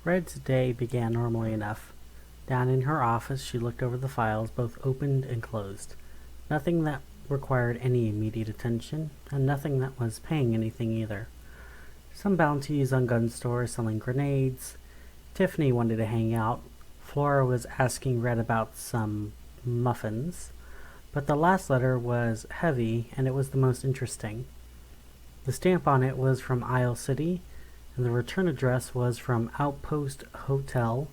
Red's day began normally enough. Down in her office, she looked over the files, both opened and closed. Nothing that required any immediate attention, and nothing that was paying anything either. Some bounties on gun stores selling grenades. Tiffany wanted to hang out. Flora was asking Red about some muffins. But the last letter was heavy, and it was the most interesting. The stamp on it was from Isle City, and the return address was from Outpost Hotel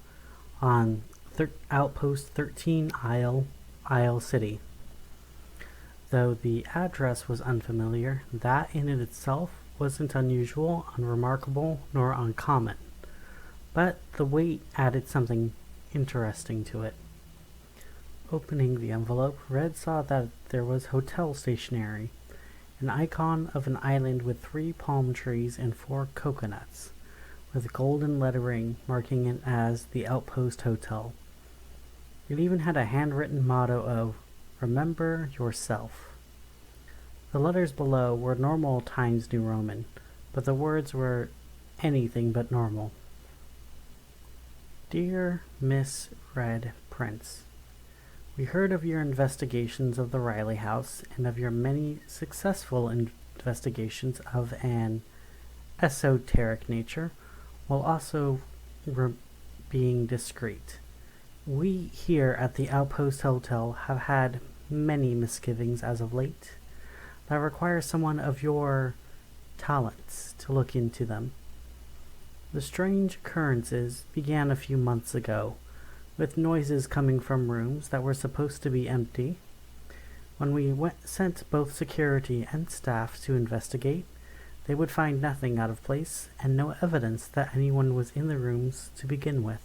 on Outpost 13 Isle City. Though the address was unfamiliar, that in it itself wasn't unusual, unremarkable, nor uncommon. But the weight added something interesting to it. Opening the envelope, Red saw that there was hotel stationery, an icon of an island with 3 palm trees and 4 coconuts, with golden lettering marking it as the Outpost Hotel. It even had a handwritten motto of "Remember Yourself." The letters below were normal Times New Roman, but the words were anything but normal. Dear Miss Red Prince, we heard of your investigations of the Riley house and of your many successful investigations of an esoteric nature, while also being discreet. We here at the Outpost Hotel have had many misgivings as of late that require someone of your talents to look into them. The strange occurrences began a few months ago, with noises coming from rooms that were supposed to be empty. When we sent both security and staff to investigate, they would find nothing out of place and no evidence that anyone was in the rooms to begin with.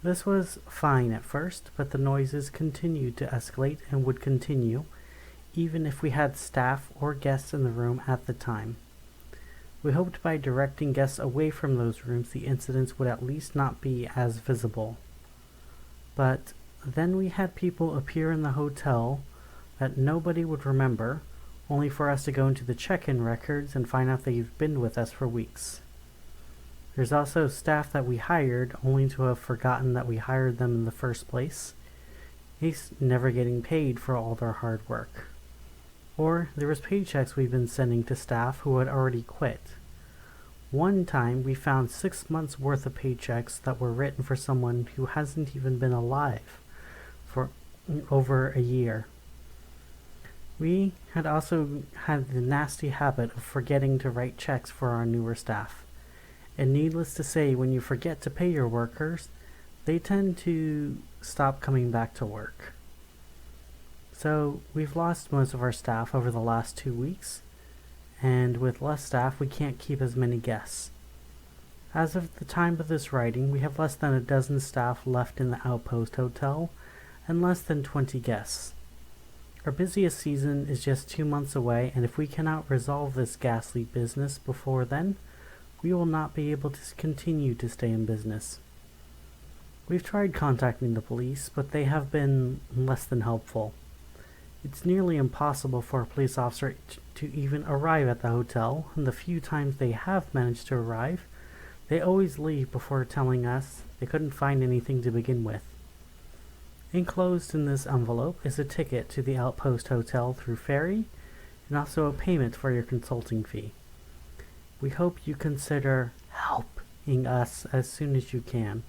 This was fine at first, but the noises continued to escalate and would continue, even if we had staff or guests in the room at the time. We hoped by directing guests away from those rooms the incidents would at least not be as visible. But then we had people appear in the hotel that nobody would remember, only for us to go into the check-in records and find out they've been with us for weeks. There's also staff that we hired only to have forgotten that we hired them in the first place, never getting paid for all their hard work. Or there was paychecks we've been sending to staff who had already quit. One time we found 6 months worth of paychecks that were written for someone who hasn't even been alive for over a year. We had also had the nasty habit of forgetting to write checks for our newer staff. And needless to say, when you forget to pay your workers, they tend to stop coming back to work. So we've lost most of our staff over the last 2 weeks, and with less staff we can't keep as many guests. As of the time of this writing, we have less than a dozen staff left in the Outpost Hotel, and less than 20 guests. Our busiest season is just 2 months away, and if we cannot resolve this ghastly business before then, we will not be able to continue to stay in business. We've tried contacting the police, but they have been less than helpful. It's nearly impossible for a police officer to even arrive at the hotel, and the few times they have managed to arrive, they always leave before telling us they couldn't find anything to begin with. Enclosed in this envelope is a ticket to the Outpost Hotel through ferry, and also a payment for your consulting fee. We hope you consider helping us as soon as you can.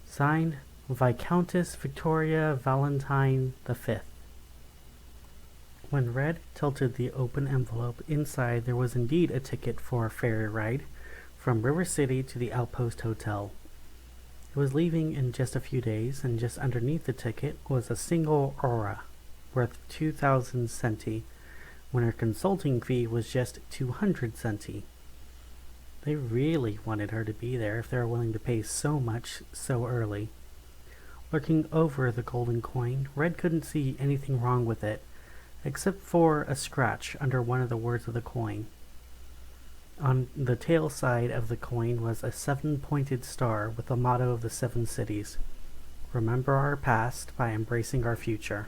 Signed, Viscountess Victoria Valentine V. When Red tilted the open envelope, inside there was indeed a ticket for a ferry ride from River City to the Outpost Hotel. It was leaving in just a few days, and just underneath the ticket was a single aura, worth 2,000 centi, when her consulting fee was just 200 centi. They really wanted her to be there if they were willing to pay so much so early. Looking over the golden coin, Red couldn't see anything wrong with it, except for a scratch under one of the words of the coin. On the tail side of the coin was a 7-pointed star with the motto of the 7 cities: "Remember our past by embracing our future."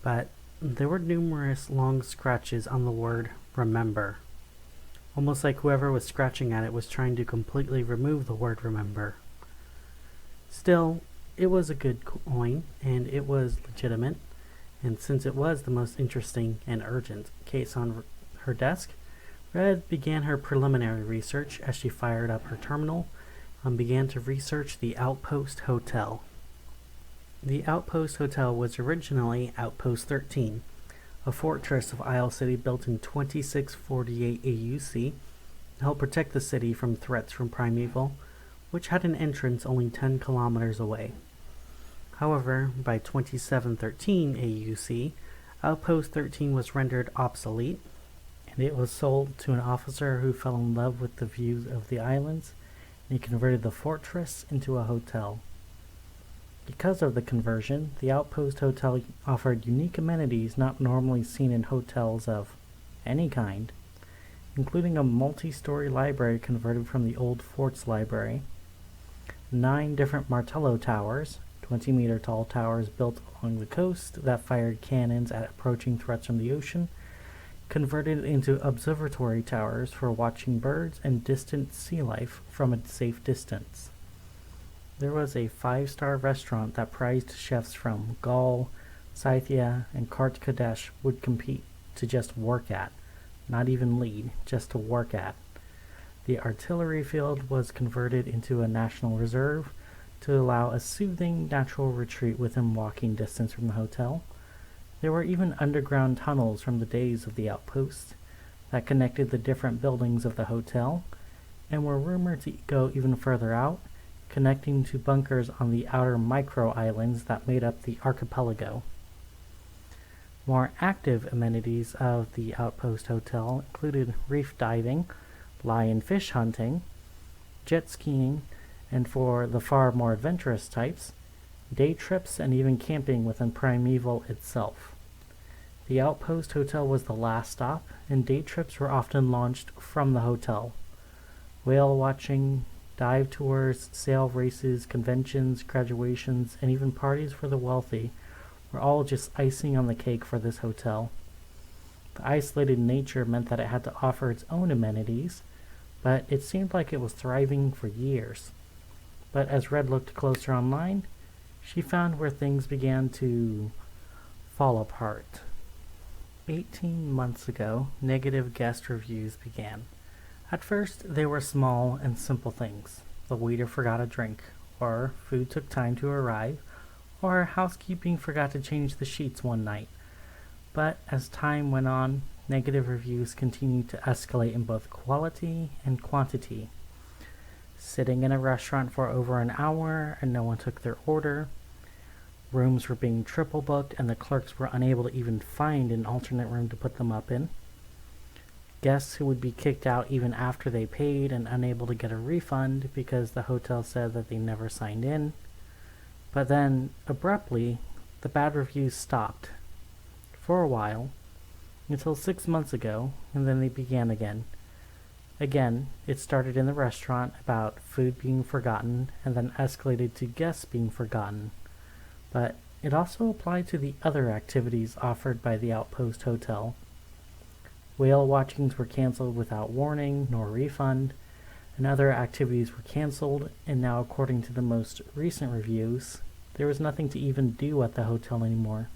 But there were numerous long scratches on the word "remember." almost like whoever was scratching at it was trying to completely remove the word remember. Still, it was a good coin, and it was legitimate, and since it was the most interesting and urgent case on her desk, Red began her preliminary research as she fired up her terminal and began to research the Outpost Hotel. The Outpost Hotel was originally Outpost 13, a fortress of Isle City built in 2648 AUC to help protect the city from threats from Primeval, which had an entrance only 10 kilometers away. However, by 2713 AUC, Outpost 13 was rendered obsolete, and it was sold to an officer who fell in love with the views of the islands, and he converted the fortress into a hotel. Because of the conversion, the Outpost Hotel offered unique amenities not normally seen in hotels of any kind, including a multi-story library converted from the old fort's library, 9 different Martello Towers, 20-meter-tall towers built along the coast that fired cannons at approaching threats from the ocean, converted into observatory towers for watching birds and distant sea life from a safe distance. There was a 5-star restaurant that prized chefs from Gaul, Scythia, and Kart Kadesh would compete to just work at, not even lead, just to work at. The artillery field was converted into a national reserve to allow a soothing natural retreat within walking distance from the hotel. There were even underground tunnels from the days of the outpost that connected the different buildings of the hotel and were rumored to go even further out, connecting to bunkers on the outer micro-islands that made up the archipelago. More active amenities of the Outpost Hotel included reef diving, lion-fish hunting, jet skiing, and for the far more adventurous types, day trips and even camping within Primeval itself. The Outpost Hotel was the last stop, and day trips were often launched from the hotel. Whale watching, dive tours, sail races, conventions, graduations, and even parties for the wealthy were all just icing on the cake for this hotel. The isolated nature meant that it had to offer its own amenities, but it seemed like it was thriving for years. But as Red looked closer online, she found where things began to fall apart. 18 months ago, negative guest reviews began. At first, they were small and simple things. The waiter forgot a drink, or food took time to arrive, or housekeeping forgot to change the sheets one night. But as time went on, negative reviews continued to escalate in both quality and quantity. Sitting in a restaurant for over an hour and no one took their order. Rooms were being triple booked and the clerks were unable to even find an alternate room to put them up in. Guests who would be kicked out even after they paid and unable to get a refund because the hotel said that they never signed in. But then, abruptly, the bad reviews stopped. For a while, until 6 months ago, and then they began again. Again, it started in the restaurant about food being forgotten and then escalated to guests being forgotten. But it also applied to the other activities offered by the Outpost Hotel. Whale watchings were canceled without warning nor refund, and other activities were canceled, and now according to the most recent reviews, there was nothing to even do at the hotel anymore.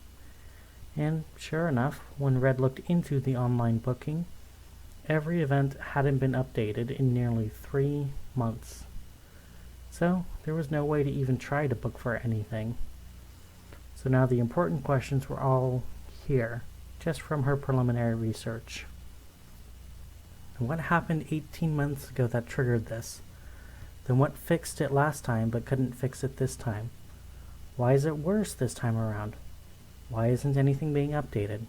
And sure enough, when Red looked into the online booking, every event hadn't been updated in nearly 3 months. So there was no way to even try to book for anything. So now the important questions were all here, just from her preliminary research. And what happened 18 months ago that triggered this? Then what fixed it last time but couldn't fix it this time? Why is it worse this time around? Why isn't anything being updated?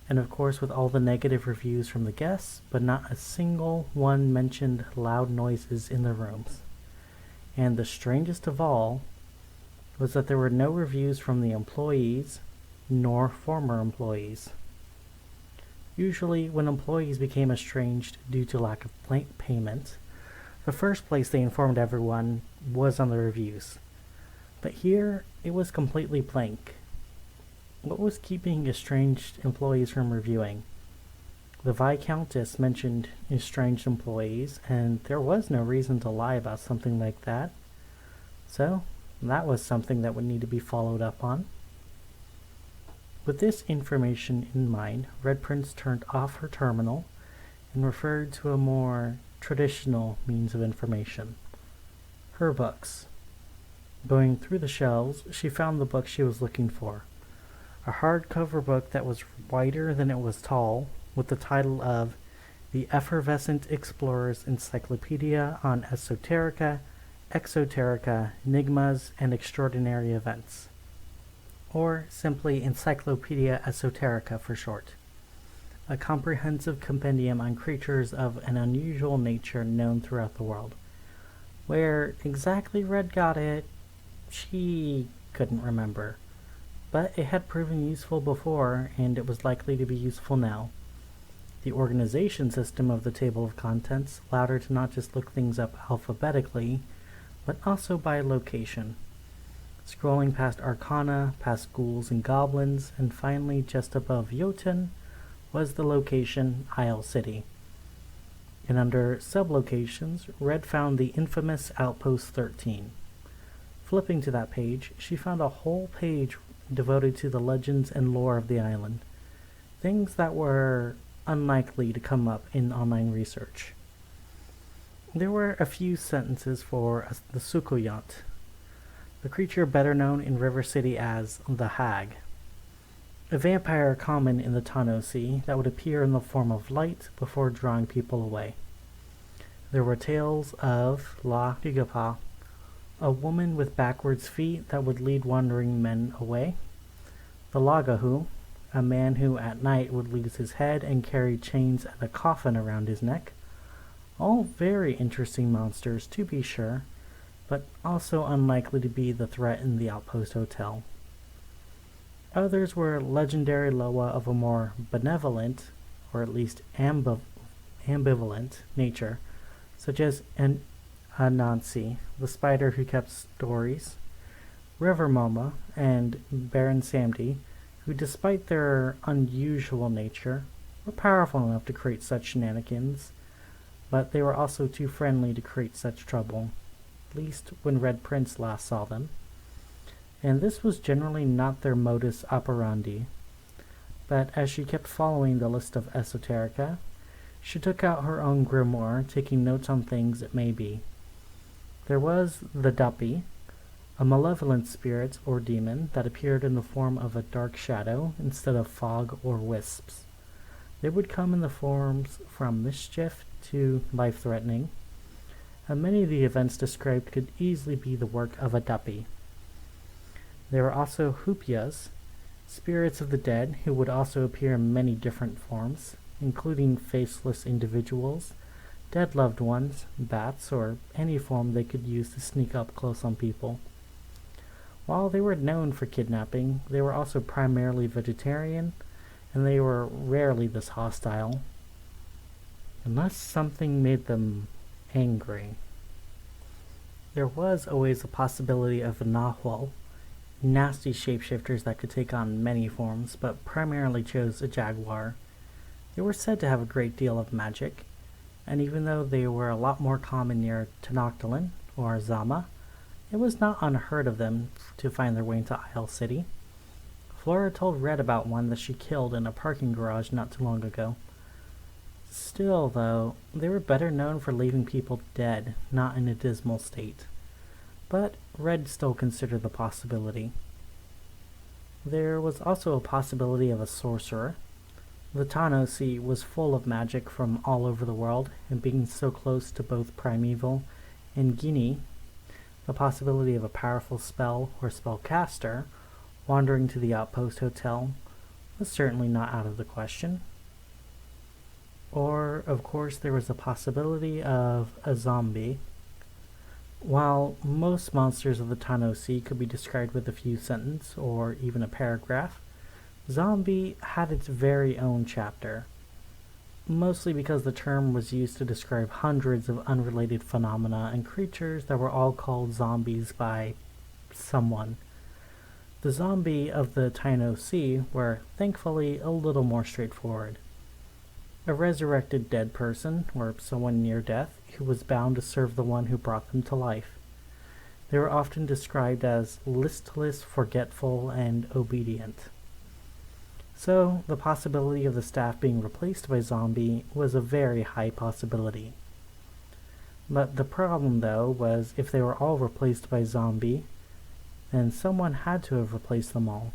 And of course, with all the negative reviews from the guests, but not a single one mentioned loud noises in the rooms. And the strangest of all was that there were no reviews from the employees nor former employees. Usually, when employees became estranged due to lack of payment, the first place they informed everyone was on the reviews. But here, it was completely blank. What was keeping estranged employees from reviewing? The Viscountess mentioned estranged employees, and there was no reason to lie about something like that. So, that was something that would need to be followed up on. With this information in mind, Red Prince turned off her terminal and referred to a more traditional means of information. Her books. Going through the shelves, she found the book she was looking for. A hardcover book that was wider than it was tall, with the title of The Effervescent Explorer's Encyclopedia on Esoterica, Exoterica, Enigmas, and Extraordinary Events. Or simply Encyclopedia Esoterica for short. A comprehensive compendium on creatures of an unusual nature known throughout the world. Where exactly Red got it, she couldn't remember. But it had proven useful before, and it was likely to be useful now. The organization system of the table of contents allowed her to not just look things up alphabetically, but also by location. Scrolling past Arcana, past ghouls and goblins, and finally just above Jotun was the location Isle City. And under sublocations, Red found the infamous Outpost 13. Flipping to that page, she found a whole page devoted to the legends and lore of the island. Things that were unlikely to come up in online research. There were a few sentences for the Sukoyant, the creature better known in River City as the Hag. A vampire common in the Tano Sea that would appear in the form of light before drawing people away. There were tales of La Gigapa, a woman with backwards feet that would lead wandering men away. The Lagahu, a man who at night would lose his head and carry chains and a coffin around his neck. All very interesting monsters, to be sure, but also unlikely to be the threat in the Outpost Hotel. Others were legendary Loa of a more benevolent, or at least ambivalent nature, such as Anansi, the spider who kept stories, River Moma, and Baron Samdi, who despite their unusual nature, were powerful enough to create such shenanigans, but they were also too friendly to create such trouble, at least when Red Prince last saw them. And this was generally not their modus operandi. But as she kept following the list of esoterica, she took out her own grimoire, taking notes on things it may be. There was the Duppy, a malevolent spirit or demon that appeared in the form of a dark shadow instead of fog or wisps. They would come in the forms from mischief to life-threatening, and many of the events described could easily be the work of a Duppy. There were also Hupias, spirits of the dead who would also appear in many different forms, including faceless individuals, dead loved ones, bats, or any form they could use to sneak up close on people. While they were known for kidnapping, they were also primarily vegetarian, and they were rarely this hostile, unless something made them angry. There was always a possibility of a Nahual, nasty shapeshifters that could take on many forms, but primarily chose a jaguar. They were said to have a great deal of magic, and even though they were a lot more common near Tenoctlan or Zama, it was not unheard of them to find their way into Isle City. Flora told Red about one that she killed in a parking garage not too long ago. Still, though, they were better known for leaving people dead, not in a dismal state. But Red still considered the possibility. There was also a possibility of a sorcerer. The Tano Sea was full of magic from all over the world, and being so close to both Primeval and Guinea, the possibility of a powerful spell or spellcaster wandering to the Outpost Hotel was certainly not out of the question. Or, of course, there was the possibility of a zombie. While most monsters of the Tano Sea could be described with a few sentences or even a paragraph, zombie had its very own chapter, mostly because the term was used to describe hundreds of unrelated phenomena and creatures that were all called zombies by someone. The zombie of the Tano Sea were, thankfully, a little more straightforward. a resurrected dead person, or someone near death, who was bound to serve the one who brought them to life. They were often described as listless, forgetful, and obedient. So, the possibility of the staff being replaced by zombie was a very high possibility. But the problem, though, was if they were all replaced by zombie, then someone had to have replaced them all.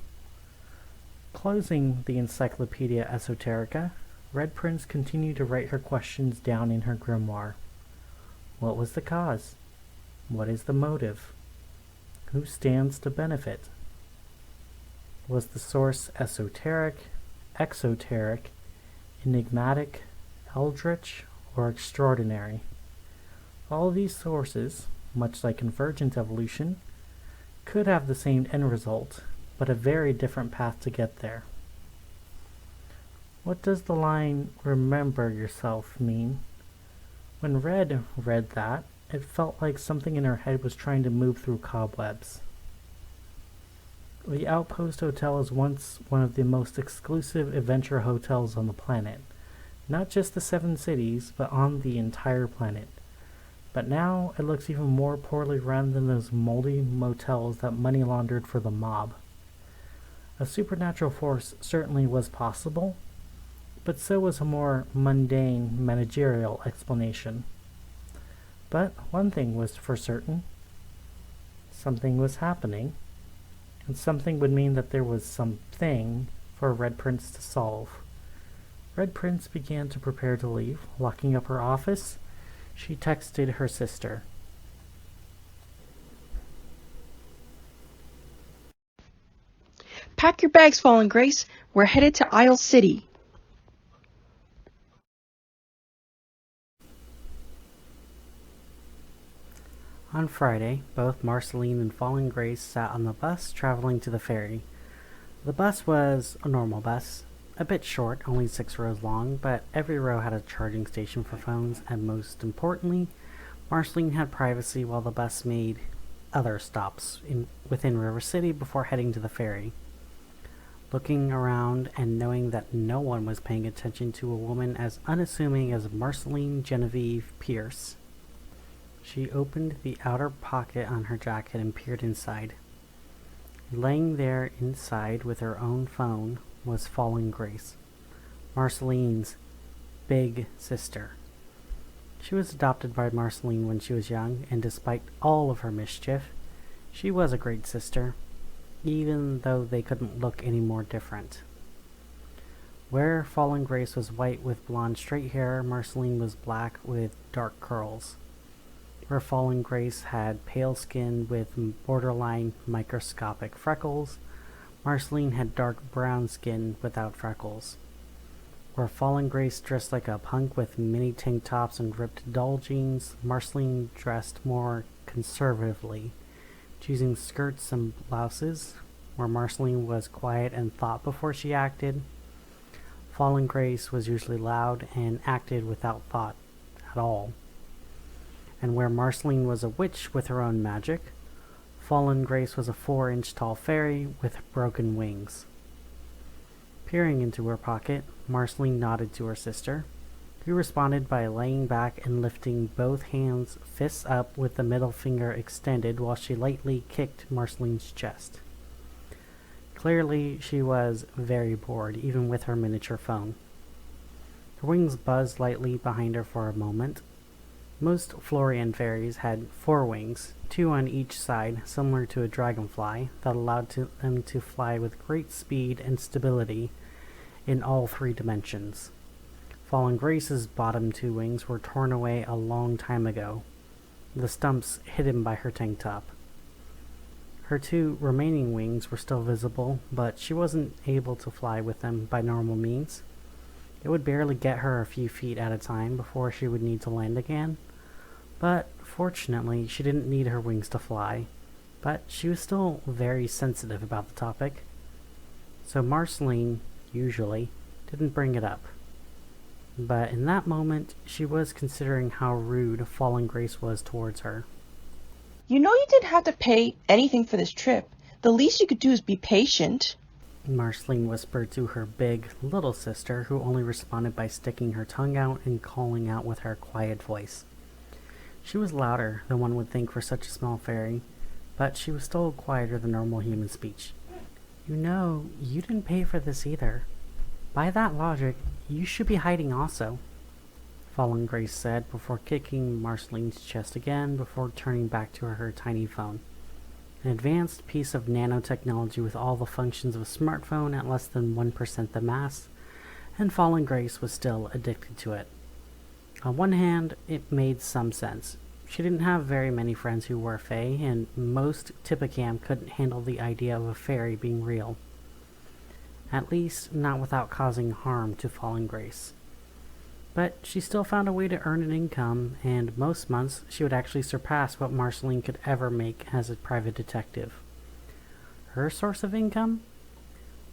Closing the Encyclopedia Esoterica, Red Prince continued to write her questions down in her grimoire. What was the cause? What is the motive? Who stands to benefit? Was the source esoteric, exoteric, enigmatic, eldritch, or extraordinary? All these sources, much like convergent evolution, could have the same end result, but a very different path to get there. What does the line, "remember yourself," mean? When Red read that, it felt like something in her head was trying to move through cobwebs. The Outpost Hotel is once one of the most exclusive adventure hotels on the planet. Not just the 7 cities, but on the entire planet. But now it looks even more poorly run than those moldy motels that money laundered for the mob. A supernatural force certainly was possible, but so was a more mundane managerial explanation. But one thing was for certain. Something was happening, and something would mean that there was something for Red Prince to solve. Red Prince began to prepare to leave. Locking up her office, she texted her sister. Pack your bags, Fallen Grace. We're headed to Isle City. On Friday, both Marceline and Fallen Grace sat on the bus traveling to the ferry. The bus was a normal bus, a bit short, only 6 rows long, but every row had a charging station for phones, and most importantly, Marceline had privacy while the bus made other stops within River City before heading to the ferry. Looking around and knowing that no one was paying attention to a woman as unassuming as Marceline Genevieve Pierce, she opened the outer pocket on her jacket and peered inside. Laying there inside with her own phone was Fallen Grace, Marceline's big sister. She was adopted by Marceline when she was young, and despite all of her mischief, she was a great sister, even though they couldn't look any more different. Where Fallen Grace was white with blonde straight hair, Marceline was black with dark curls. Where Fallen Grace had pale skin with borderline microscopic freckles, Marceline had dark brown skin without freckles. Where Fallen Grace dressed like a punk with mini tank tops and ripped doll jeans, Marceline dressed more conservatively, choosing skirts and blouses. Where Marceline was quiet and thought before she acted, Fallen Grace was usually loud and acted without thought at all. And where Marceline was a witch with her own magic, Fallen Grace was a 4-inch tall fairy with broken wings. Peering into her pocket, Marceline nodded to her sister, who responded by laying back and lifting both hands, fists up with the middle finger extended while she lightly kicked Marceline's chest. Clearly, she was very bored, even with her miniature phone. Her wings buzzed lightly behind her for a moment. Most Florian fairies had 4 wings, 2 on each side, similar to a dragonfly, that allowed them to fly with great speed and stability in all 3 dimensions. Fallen Grace's bottom 2 wings were torn away a long time ago, the stumps hidden by her tank top. Her 2 remaining wings were still visible, but she wasn't able to fly with them by normal means. It would barely get her a few feet at a time before she would need to land again. But fortunately, she didn't need her wings to fly, but she was still very sensitive about the topic. So Marceline, usually, didn't bring it up. But in that moment, she was considering how rude Fallen Grace was towards her. You know you didn't have to pay anything for this trip. The least you could do is be patient. Marceline whispered to her big little sister, who only responded by sticking her tongue out and calling out with her quiet voice. She was louder than one would think for such a small fairy, but she was still quieter than normal human speech. You know, you didn't pay for this either. By that logic, you should be hiding also, Fallen Grace said before kicking Marceline's chest again before turning back to her tiny phone. An advanced piece of nanotechnology with all the functions of a smartphone at less than 1% the mass, and Fallen Grace was still addicted to it. On one hand, it made some sense. She didn't have very many friends who were fae, and most Tippecam couldn't handle the idea of a fairy being real. At least, not without causing harm to Fallen Grace. But she still found a way to earn an income, and most months she would actually surpass what Marceline could ever make as a private detective. Her source of income?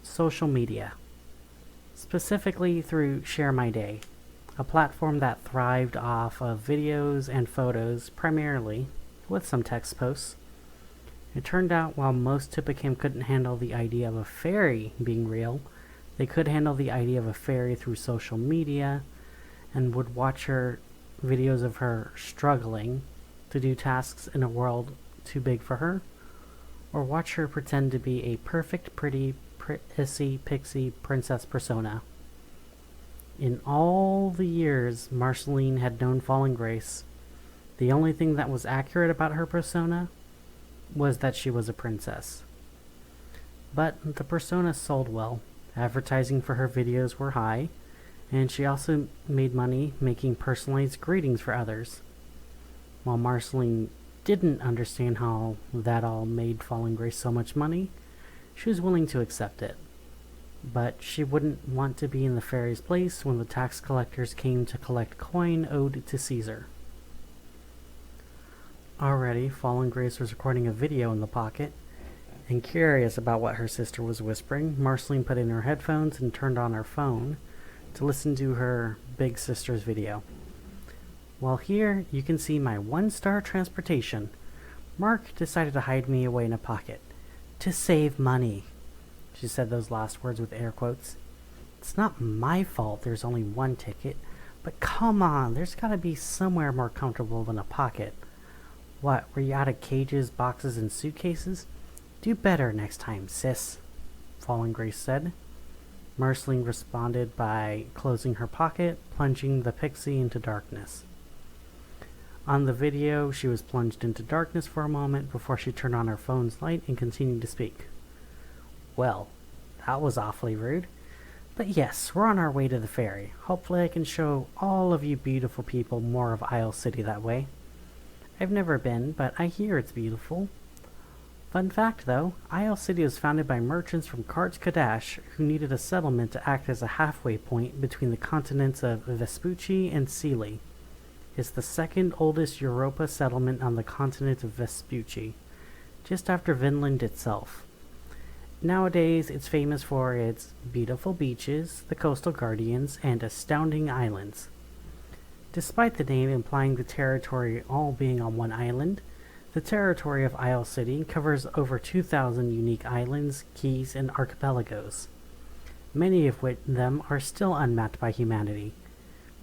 Social media. Specifically through Share My Day, a platform that thrived off of videos and photos primarily, with some text posts. It turned out while most Tippecam couldn't handle the idea of a fairy being real, they could handle the idea of a fairy through social media, and would watch her videos of her struggling to do tasks in a world too big for her, or watch her pretend to be a perfect, pretty, prissy, pixie princess persona. In all the years Marceline had known Fallen Grace, the only thing that was accurate about her persona was that she was a princess. But the persona sold well. Advertising for her videos were high, and she also made money making personalized greetings for others. While Marceline didn't understand how that all made Fallen Grace so much money, she was willing to accept it. But she wouldn't want to be in the fairy's place when the tax collectors came to collect coin owed to Caesar. Already, Fallen Grace was recording a video in the pocket, and curious about what her sister was whispering, Marceline put in her headphones and turned on her phone to listen to her big sister's video. Well, here you can see my one-star transportation. Mark decided to hide me away in a pocket. To save money. She said those last words with air quotes. It's not my fault there's only one ticket, but come on, there's gotta be somewhere more comfortable than a pocket. What, were you out of cages, boxes, and suitcases? Do better next time, sis, Fallen Grace said. Marceline responded by closing her pocket, plunging the pixie into darkness. On the video, she was plunged into darkness for a moment before she turned on her phone's light and continued to speak. Well, that was awfully rude. But yes, we're on our way to the ferry. Hopefully I can show all of you beautiful people more of Isle City that way. I've never been, but I hear it's beautiful. Fun fact though, Isle City was founded by merchants from Karts Kadash who needed a settlement to act as a halfway point between the continents of Vespucci and Sealy. It's the second oldest Europa settlement on the continent of Vespucci, just after Vinland itself. Nowadays, it's famous for its beautiful beaches, the coastal guardians, and astounding islands. Despite the name implying the territory all being on one island, the territory of Isle City covers over 2,000 unique islands, keys, and archipelagos, many of which them are still unmapped by humanity,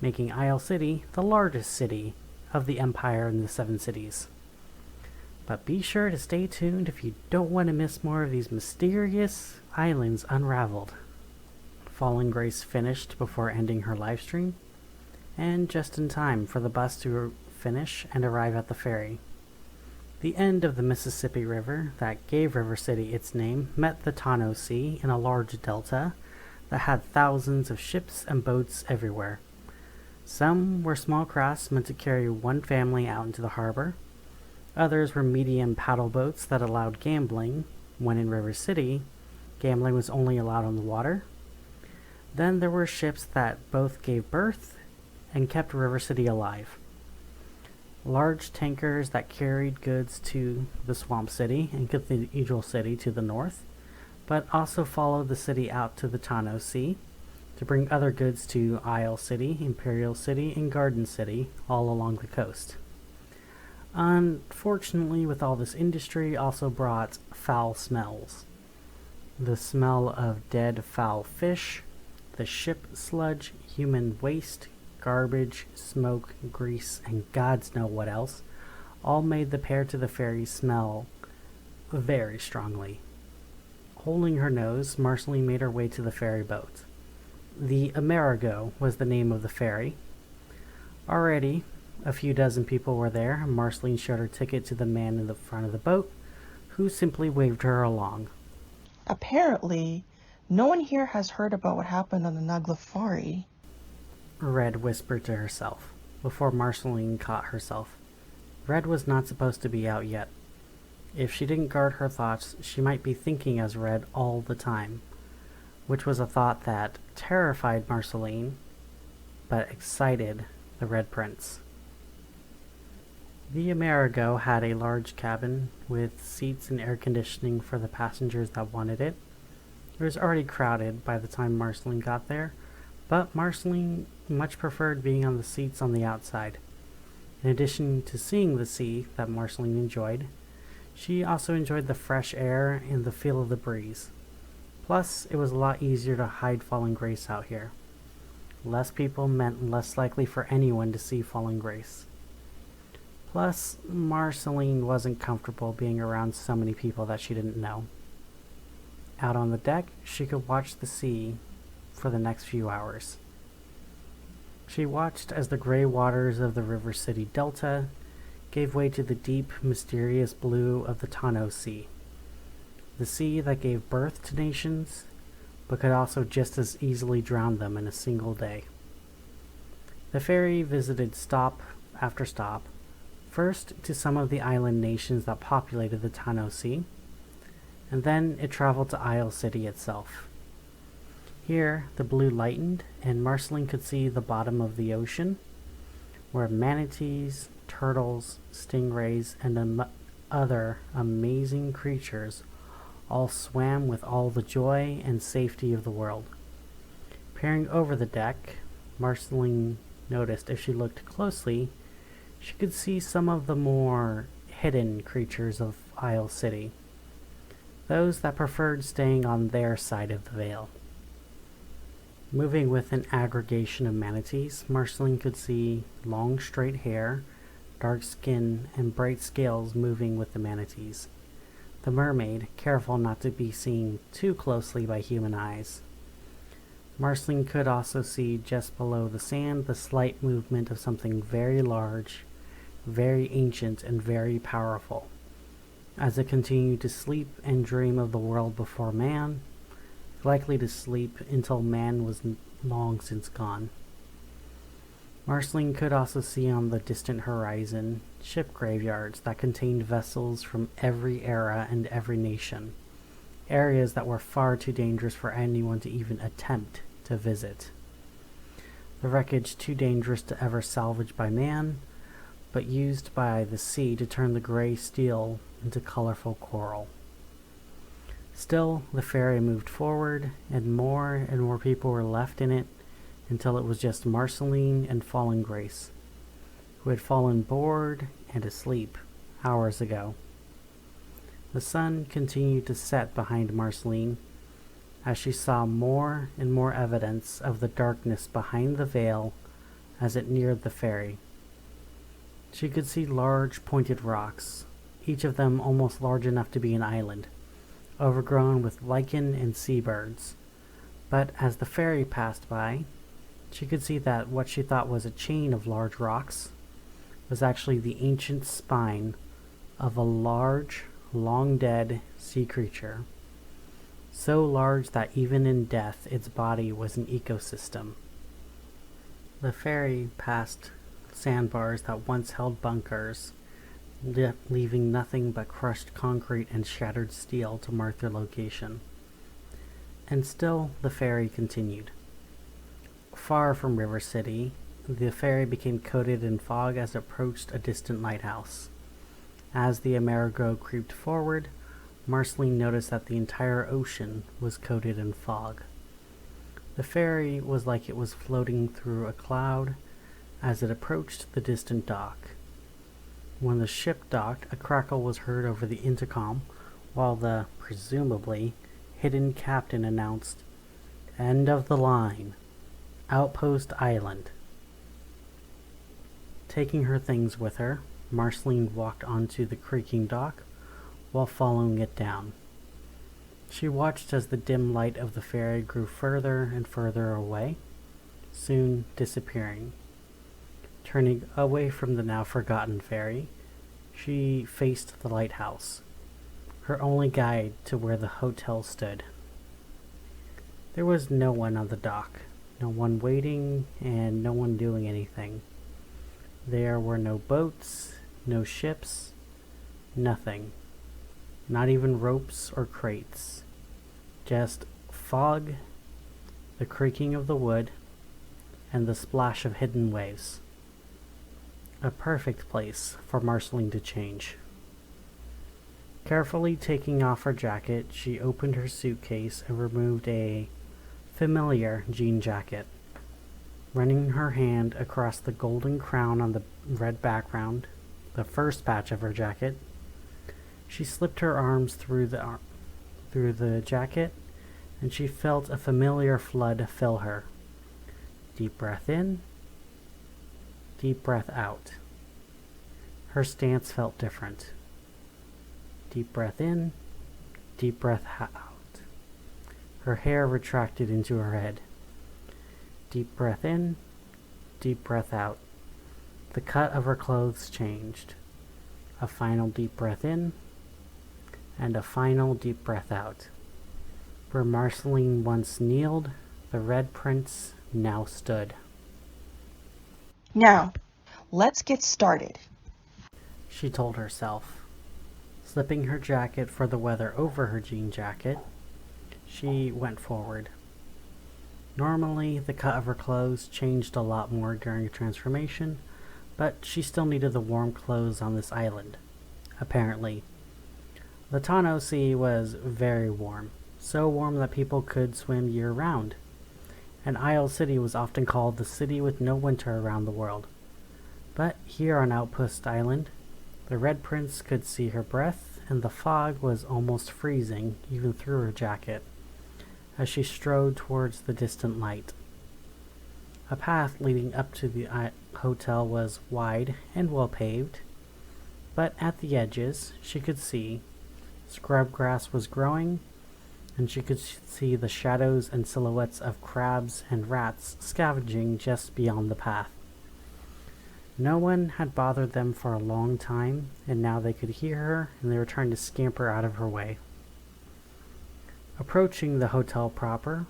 making Isle City the largest city of the Empire in the Seven Cities. But be sure to stay tuned if you don't want to miss more of these mysterious islands unraveled. Fallen Grace finished before ending her livestream, and just in time for the bus to finish and arrive at the ferry. The end of the Mississippi River that gave River City its name met the Tonneau Sea in a large delta that had thousands of ships and boats everywhere. Some were small crafts meant to carry one family out into the harbor. Others were medium paddle boats that allowed gambling, when in River City, gambling was only allowed on the water. Then there were ships that both gave birth and kept River City alive. Large tankers that carried goods to the Swamp City and Cathedral City to the north, but also followed the city out to the Tonneau Sea to bring other goods to Isle City, Imperial City, and Garden City, all along the coast. Unfortunately, with all this industry, also brought foul smells. The smell of dead foul fish, the ship sludge, human waste, garbage, smoke, grease, and gods know what else, all made the pair to the ferry smell very strongly. Holding her nose, Marceline made her way to the ferry boat. The Amerigo was the name of the ferry. Already, a few dozen people were there, and Marceline showed her ticket to the man in the front of the boat, who simply waved her along. Apparently, no one here has heard about what happened on the Naglafari. Red whispered to herself, before Marceline caught herself. Red was not supposed to be out yet. If she didn't guard her thoughts, she might be thinking as Red all the time, which was a thought that terrified Marceline, but excited the Red Prince. The Amerigo had a large cabin with seats and air conditioning for the passengers that wanted it. It was already crowded by the time Marceline got there, but Marceline much preferred being on the seats on the outside. In addition to seeing the sea that Marceline enjoyed, she also enjoyed the fresh air and the feel of the breeze. Plus, it was a lot easier to hide Fallen Grace out here. Less people meant less likely for anyone to see Fallen Grace. Plus, Marceline wasn't comfortable being around so many people that she didn't know. Out on the deck, she could watch the sea for the next few hours. She watched as the gray waters of the River City Delta gave way to the deep, mysterious blue of the Tano Sea. The sea that gave birth to nations, but could also just as easily drown them in a single day. The ferry visited stop after stop, first to some of the island nations that populated the Tano Sea, and then it traveled to Isle City itself. Here, the blue lightened, and Marceline could see the bottom of the ocean, where manatees, turtles, stingrays, and other amazing creatures all swam with all the joy and safety of the world. Peering over the deck, Marceline noticed if she looked closely, she could see some of the more hidden creatures of Isle City, those that preferred staying on their side of the veil. Moving with an aggregation of manatees, Marceline could see long straight hair, dark skin, and bright scales moving with the manatees. The mermaid, careful not to be seen too closely by human eyes. Marceline could also see just below the sand the slight movement of something very large, very ancient, and very powerful. As it continued to sleep and dream of the world before man, likely to sleep until man was long since gone. Marceline could also see on the distant horizon ship graveyards that contained vessels from every era and every nation, areas that were far too dangerous for anyone to even attempt to visit. The wreckage too dangerous to ever salvage by man, but used by the sea to turn the gray steel into colorful coral. Still, the ferry moved forward, and more people were left in it until it was just Marceline and Fallen Grace, who had fallen bored and asleep hours ago. The sun continued to set behind Marceline as she saw more and more evidence of the darkness behind the veil as it neared the ferry. She could see large pointed rocks, each of them almost large enough to be an island, overgrown with lichen and seabirds. But as the ferry passed by, she could see that what she thought was a chain of large rocks was actually the ancient spine of a large, long-dead sea creature, so large that even in death its body was an ecosystem. The ferry passed sandbars that once held bunkers, leaving nothing but crushed concrete and shattered steel to mark their location. And still the ferry continued. Far from River City, the ferry became coated in fog as it approached a distant lighthouse. As the Amerigo creeped forward, Marceline noticed that the entire ocean was coated in fog. The ferry was like it was floating through a cloud as it approached the distant dock. When the ship docked, a crackle was heard over the intercom, while the, presumably, hidden captain announced, "End of the line. Outpost Island." Taking her things with her, Marceline walked onto the creaking dock while following it down. She watched as the dim light of the ferry grew further and further away, soon disappearing. Turning away from the now forgotten ferry, she faced the lighthouse, her only guide to where the hotel stood. There was no one on the dock, no one waiting, and no one doing anything. There were no boats, no ships, nothing. Not even ropes or crates. Just fog, the creaking of the wood, and the splash of hidden waves. A perfect place for Marceline to change. Carefully taking off her jacket, she opened her suitcase and removed a familiar jean jacket. Running her hand across the golden crown on the red background, the first patch of her jacket, she slipped her arms through the jacket, and she felt a familiar flood fill her. Deep breath in, deep breath out. Her stance felt different. Deep breath in, deep breath out. Her hair retracted into her head. Deep breath in, deep breath out. The cut of her clothes changed. A final deep breath in, and a final deep breath out. Where Marceline once kneeled, the Red Prince now stood. Now, let's get started, she told herself. Slipping her jacket for the weather over her jean jacket, she went forward. Normally, the cut of her clothes changed a lot more during a transformation, but she still needed the warm clothes on this island, apparently. The Tano Sea was very warm, so warm that people could swim year-round. And Isle City was often called the city with no winter around the world. But here on Outpost Island, the Red Prince could see her breath, and the fog was almost freezing even through her jacket, as she strode towards the distant light. A path leading up to the hotel was wide and well paved, but at the edges she could see scrub grass was growing, and she could see the shadows and silhouettes of crabs and rats scavenging just beyond the path. No one had bothered them for a long time, and now they could hear her, and they were trying to scamper out of her way. Approaching the hotel proper,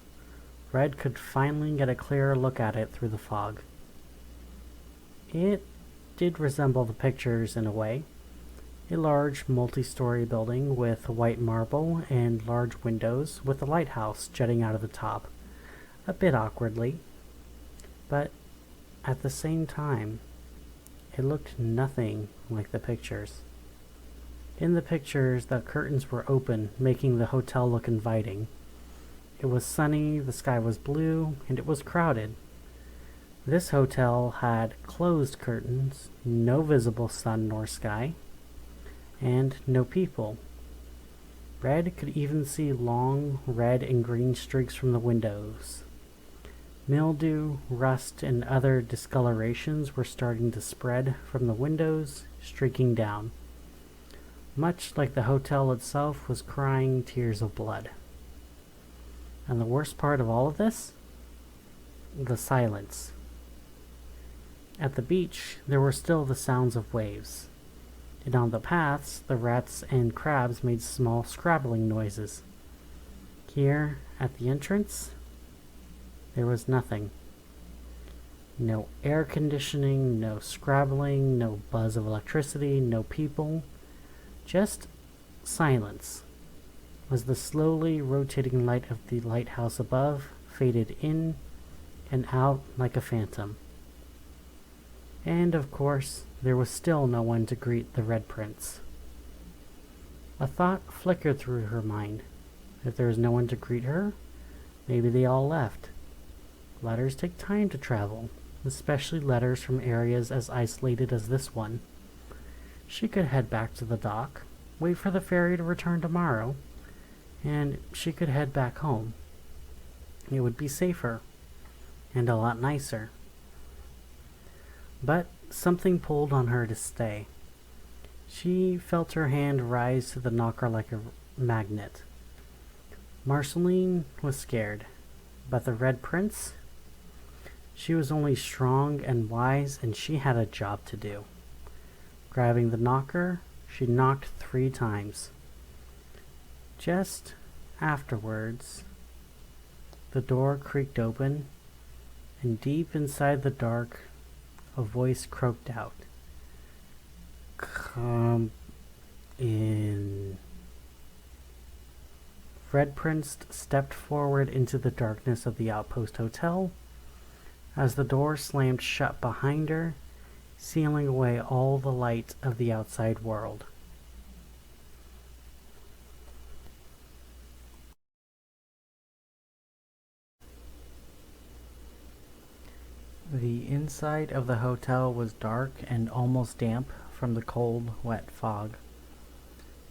Red could finally get a clearer look at it through the fog. It did resemble the pictures in a way. A large multi-story building with white marble and large windows with a lighthouse jutting out of the top, a bit awkwardly. But at the same time, it looked nothing like the pictures. In the pictures, the curtains were open, making the hotel look inviting. It was sunny, the sky was blue, and it was crowded. This hotel had closed curtains, no visible sun nor sky, and no people. Red could even see long red and green streaks from the windows. Mildew, rust, and other discolorations were starting to spread from the windows, streaking down. Much like the hotel itself was crying tears of blood. And the worst part of all of this? The silence. At the beach, there were still the sounds of waves. And on the paths, the rats and crabs made small scrabbling noises. Here, at the entrance, there was nothing. No air conditioning, no scrabbling, no buzz of electricity, no people. Just silence, as the slowly rotating light of the lighthouse above faded in and out like a phantom. And, of course, there was still no one to greet the Red Prince. A thought flickered through her mind. If there was no one to greet her, maybe they all left. Letters take time to travel, especially letters from areas as isolated as this one. She could head back to the dock, wait for the ferry to return tomorrow, and she could head back home. It would be safer and a lot nicer. But something pulled on her to stay. She felt her hand rise to the knocker like a magnet. Marceline was scared, but the Red Prince? She was only strong and wise, and she had a job to do. Grabbing the knocker, she knocked 3 times. Just afterwards, the door creaked open, and deep inside the dark, a voice croaked out. "Come in." Red Prince stepped forward into the darkness of the Outpost Hotel as the door slammed shut behind her, sealing away all the light of the outside world. The inside of the hotel was dark and almost damp from the cold, wet fog.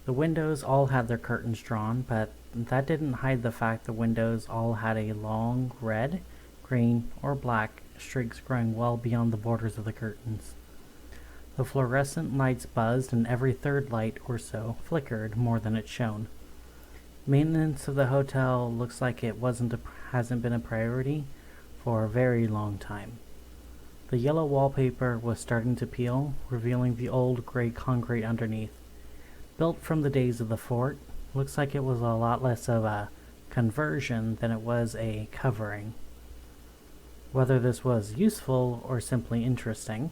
The windows all had their curtains drawn, but that didn't hide the fact the windows all had a long red, green, or black streaks growing well beyond the borders of the curtains. The fluorescent lights buzzed, and every third light or so flickered more than it shone. Maintenance of the hotel looks like it hasn't been a priority for a very long time. The yellow wallpaper was starting to peel, revealing the old gray concrete underneath. Built from the days of the fort, looks like it was a lot less of a conversion than it was a covering. Whether this was useful or simply interesting,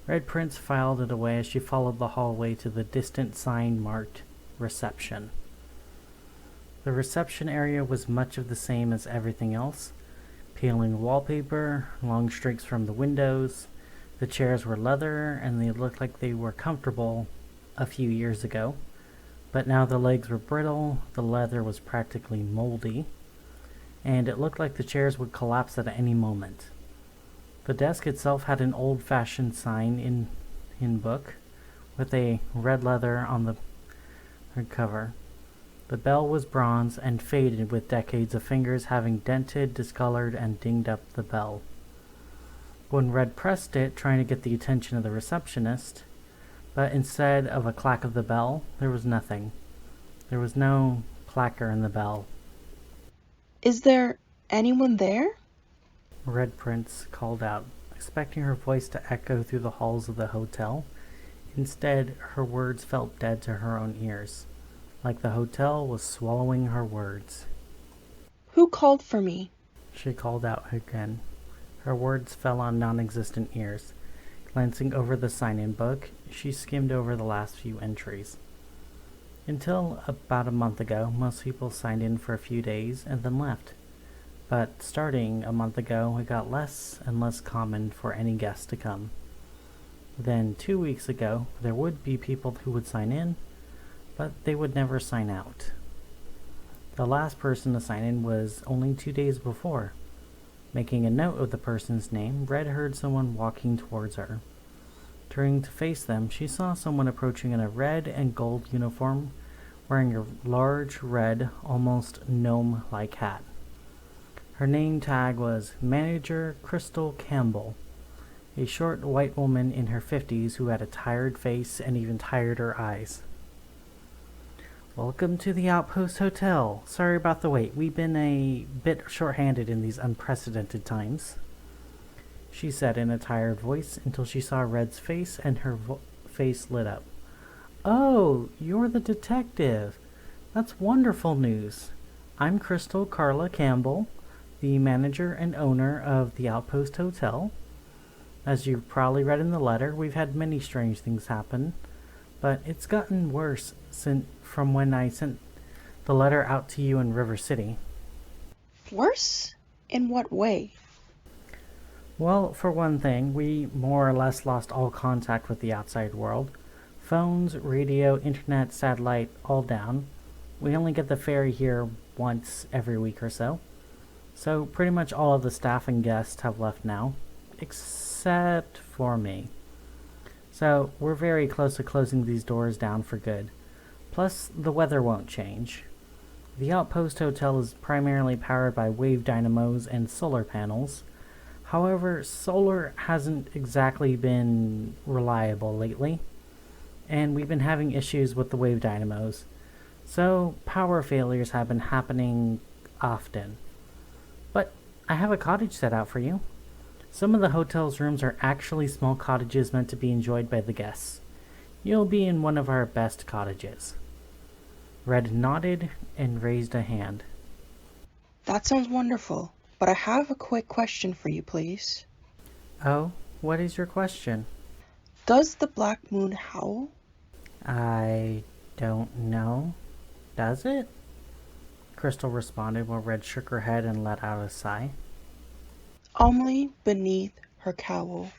Red Prince filed it away as she followed the hallway to the distant sign marked reception. The reception area was much of the same as everything else. Peeling wallpaper, long streaks from the windows. The chairs were leather, and they looked like they were comfortable a few years ago. But now the legs were brittle, the leather was practically moldy, and it looked like the chairs would collapse at any moment. The desk itself had an old-fashioned sign in book, with a red leather on the cover. The bell was bronze and faded, with decades of fingers having dented, discolored, and dinged up the bell. When Red pressed it, trying to get the attention of the receptionist, but instead of a clack of the bell, there was nothing. There was no clacker in the bell. Is there anyone there? Red Prince called out, expecting her voice to echo through the halls of the hotel. Instead, her words felt dead to her own ears, like the hotel was swallowing her words. Who called for me? She called out again. Her words fell on non-existent ears. Glancing over the sign-in book, she skimmed over the last few entries. Until about a month ago, most people signed in for a few days and then left. But starting a month ago, it got less and less common for any guest to come. Then 2 weeks ago, there would be people who would sign in, but they would never sign out. The last person to sign in was only 2 days before. Making a note of the person's name, Red heard someone walking towards her. Turning to face them, she saw someone approaching in a red and gold uniform, wearing a large red, almost gnome-like hat. Her name tag was Manager Crystal Campbell, a short white woman in her 50s who had a tired face and even tireder eyes. "Welcome to the Outpost Hotel. Sorry about the wait. We've been a bit short-handed in these unprecedented times," she said in a tired voice until she saw Red's face and her face lit up. "Oh, you're the detective. That's wonderful news. I'm Crystal Carla Campbell, the manager and owner of the Outpost Hotel. As you've probably read in the letter, we've had many strange things happen, but it's gotten worse from when I sent the letter out to you in River City." Worse? In what way? "Well, for one thing, we more or less lost all contact with the outside world. Phones, radio, internet, satellite, all down. We only get the ferry here once every week or so. So pretty much all of the staff and guests have left now, except for me. So we're very close to closing these doors down for good. Plus, the weather won't change. The Outpost Hotel is primarily powered by wave dynamos and solar panels. However, solar hasn't exactly been reliable lately, and we've been having issues with the wave dynamos. So, power failures have been happening often. But I have a cottage set out for you. Some of the hotel's rooms are actually small cottages meant to be enjoyed by the guests. You'll be in one of our best cottages. Red nodded and raised a hand. That sounds wonderful, but I have a quick question for you, please. Oh, what is your question? Does the black moon howl? I don't know. Does it? Crystal responded while Red shook her head and let out a sigh. Only beneath her cowl.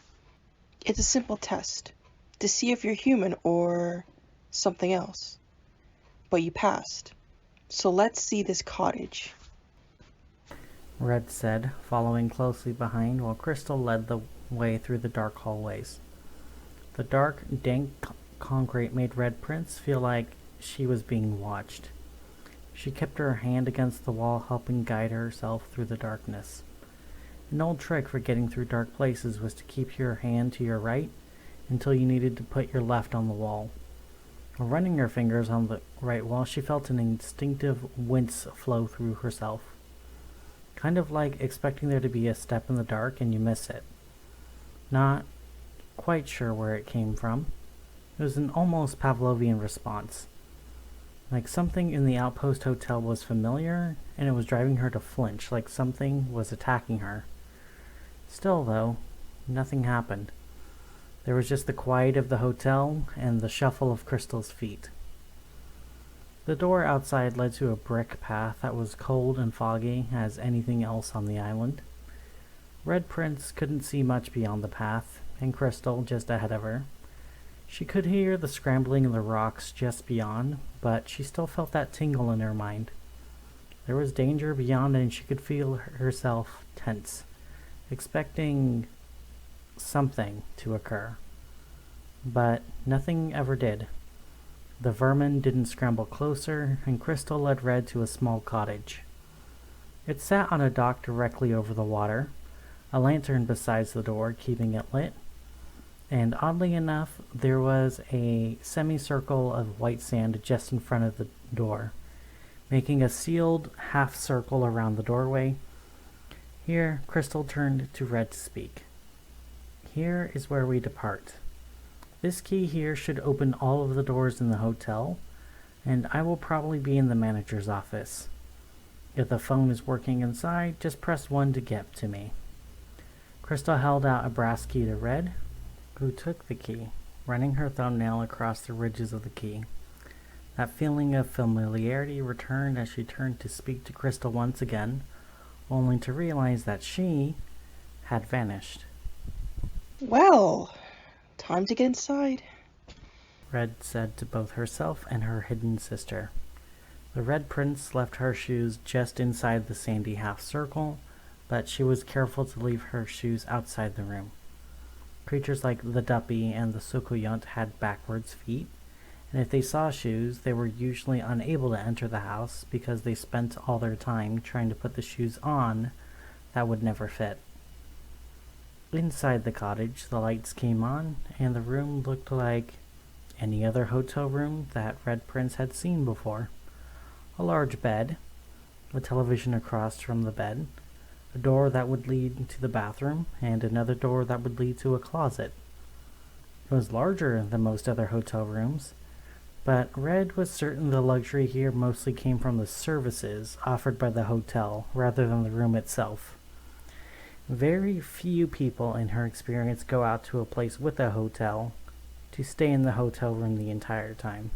It's a simple test to see if you're human or something else. But you passed. So let's see this cottage. Red said, following closely behind while Crystal led the way through the dark hallways. The dark, dank concrete made Red Prince feel like she was being watched. She kept her hand against the wall, helping guide herself through the darkness. An old trick for getting through dark places was to keep your hand to your right until you needed to put your left on the wall. While running her fingers on the right wall, she felt an instinctive wince flow through herself. Kind of like expecting there to be a step in the dark and you miss it. Not quite sure where it came from. It was an almost Pavlovian response. Like something in the Outpost Hotel was familiar, and it was driving her to flinch, like something was attacking her. Still, though, nothing happened. There was just the quiet of the hotel and the shuffle of Crystal's feet. The door outside led to a brick path that was cold and foggy as anything else on the island. Red Prince couldn't see much beyond the path, and Crystal just ahead of her. She could hear the scrambling of the rocks just beyond, but she still felt that tingle in her mind. There was danger beyond, and she could feel herself tense, expecting something to occur. But nothing ever did. The vermin didn't scramble closer, and Crystal led Red to a small cottage. It sat on a dock directly over the water, a lantern beside the door keeping it lit, and oddly enough, there was a semicircle of white sand just in front of the door, making a sealed half circle around the doorway. Here, Crystal turned to Red to speak. Here is where we depart. This key here should open all of the doors in the hotel, and I will probably be in the manager's office. If the phone is working inside, just press 1 to get to me. Crystal held out a brass key to Red, who took the key, running her thumbnail across the ridges of the key. That feeling of familiarity returned as she turned to speak to Crystal once again, only to realize that she had vanished. Well, time to get inside, Red said to both herself and her hidden sister. The Red Prince left her shoes just inside the sandy half circle, but she was careful to leave her shoes outside the room. Creatures like the Duppy and the Succulent had backwards feet, and if they saw shoes, they were usually unable to enter the house because they spent all their time trying to put the shoes on that would never fit. Inside the cottage, the lights came on, and the room looked like any other hotel room that Red Prince had seen before. A large bed, a television across from the bed, a door that would lead to the bathroom, and another door that would lead to a closet. It was larger than most other hotel rooms, but Red was certain the luxury here mostly came from the services offered by the hotel rather than the room itself. Very few people in her experience go out to a place with a hotel to stay in the hotel room the entire time.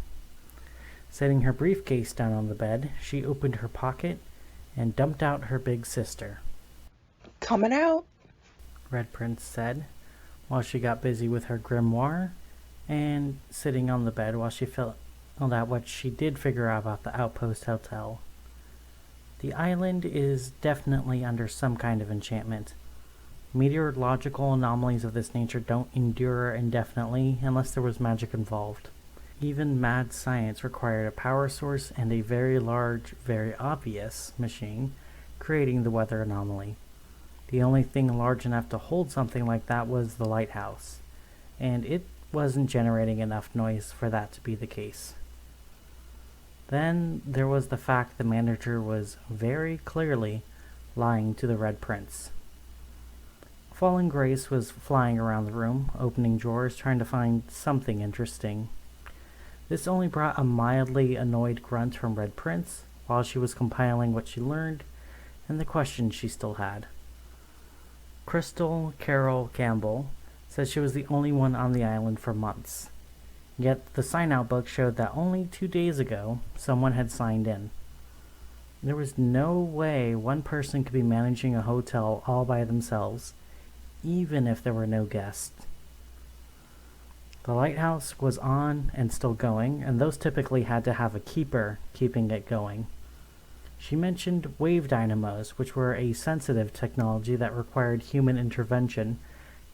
Setting her briefcase down on the bed, she opened her pocket and dumped out her big sister. Coming out, Red Prince said, while she got busy with her grimoire and sitting on the bed while she filled out what she did figure out about the Outpost Hotel. The island is definitely under some kind of enchantment. Meteorological anomalies of this nature don't endure indefinitely unless there was magic involved. Even mad science required a power source and a very large, very obvious machine, creating the weather anomaly. The only thing large enough to hold something like that was the lighthouse, and it wasn't generating enough noise for that to be the case. Then there was the fact the manager was very clearly lying to the Red Prince. Fallen Grace was flying around the room, opening drawers, trying to find something interesting. This only brought a mildly annoyed grunt from Red Prince while she was compiling what she learned and the questions she still had. Crystal Carol Campbell said she was the only one on the island for months. Yet the sign-out book showed that only 2 days ago someone had signed in. There was no way one person could be managing a hotel all by themselves, even if there were no guests. The lighthouse was on and still going, and those typically had to have a keeper keeping it going. She mentioned wave dynamos, which were a sensitive technology that required human intervention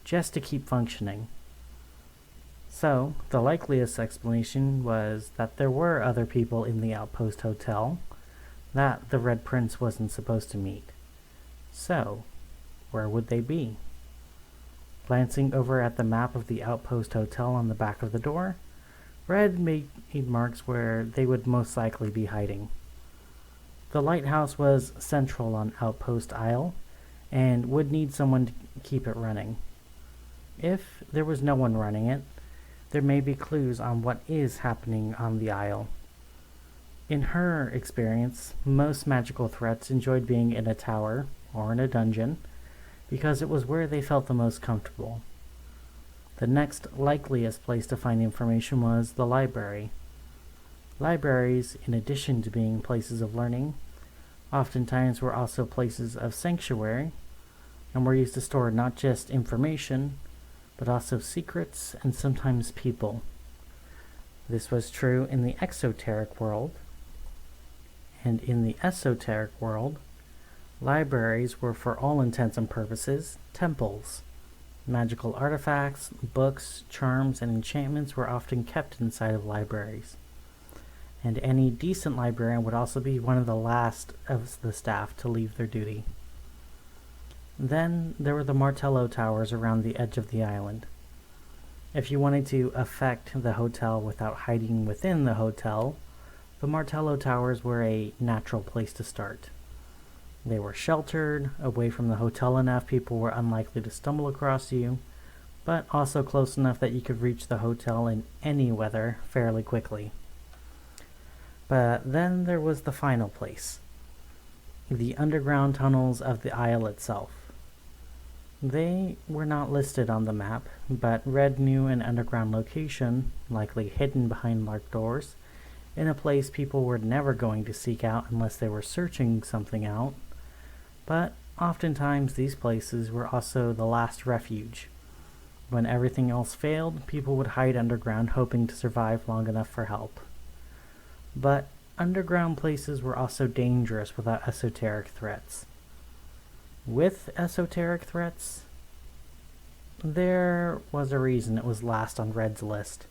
just to keep functioning. So, the likeliest explanation was that there were other people in the Outpost Hotel that the Red Prince wasn't supposed to meet. So, where would they be? Glancing over at the map of the Outpost Hotel on the back of the door, Red made marks where they would most likely be hiding. The lighthouse was central on Outpost Isle and would need someone to keep it running. If there was no one running it, there may be clues on what is happening on the isle. In her experience, most magical threats enjoyed being in a tower or in a dungeon because it was where they felt the most comfortable. The next likeliest place to find information was the library. Libraries, in addition to being places of learning, oftentimes were also places of sanctuary and were used to store not just information, but also secrets and sometimes people. This was true in the exoteric world, and in the esoteric world, libraries were for all intents and purposes temples. Magical artifacts, books, charms, and enchantments were often kept inside of libraries. And any decent librarian would also be one of the last of the staff to leave their duty. Then there were the Martello Towers around the edge of the island. If you wanted to affect the hotel without hiding within the hotel, the Martello Towers were a natural place to start. They were sheltered, away from the hotel enough people were unlikely to stumble across you, but also close enough that you could reach the hotel in any weather fairly quickly. But then there was the final place, the underground tunnels of the isle itself. They were not listed on the map, but Red knew an underground location, likely hidden behind locked doors, in a place people were never going to seek out unless they were searching something out. But oftentimes these places were also the last refuge. When everything else failed, people would hide underground hoping to survive long enough for help. But underground places were also dangerous without esoteric threats. With esoteric threats, there was a reason it was last on Red's list.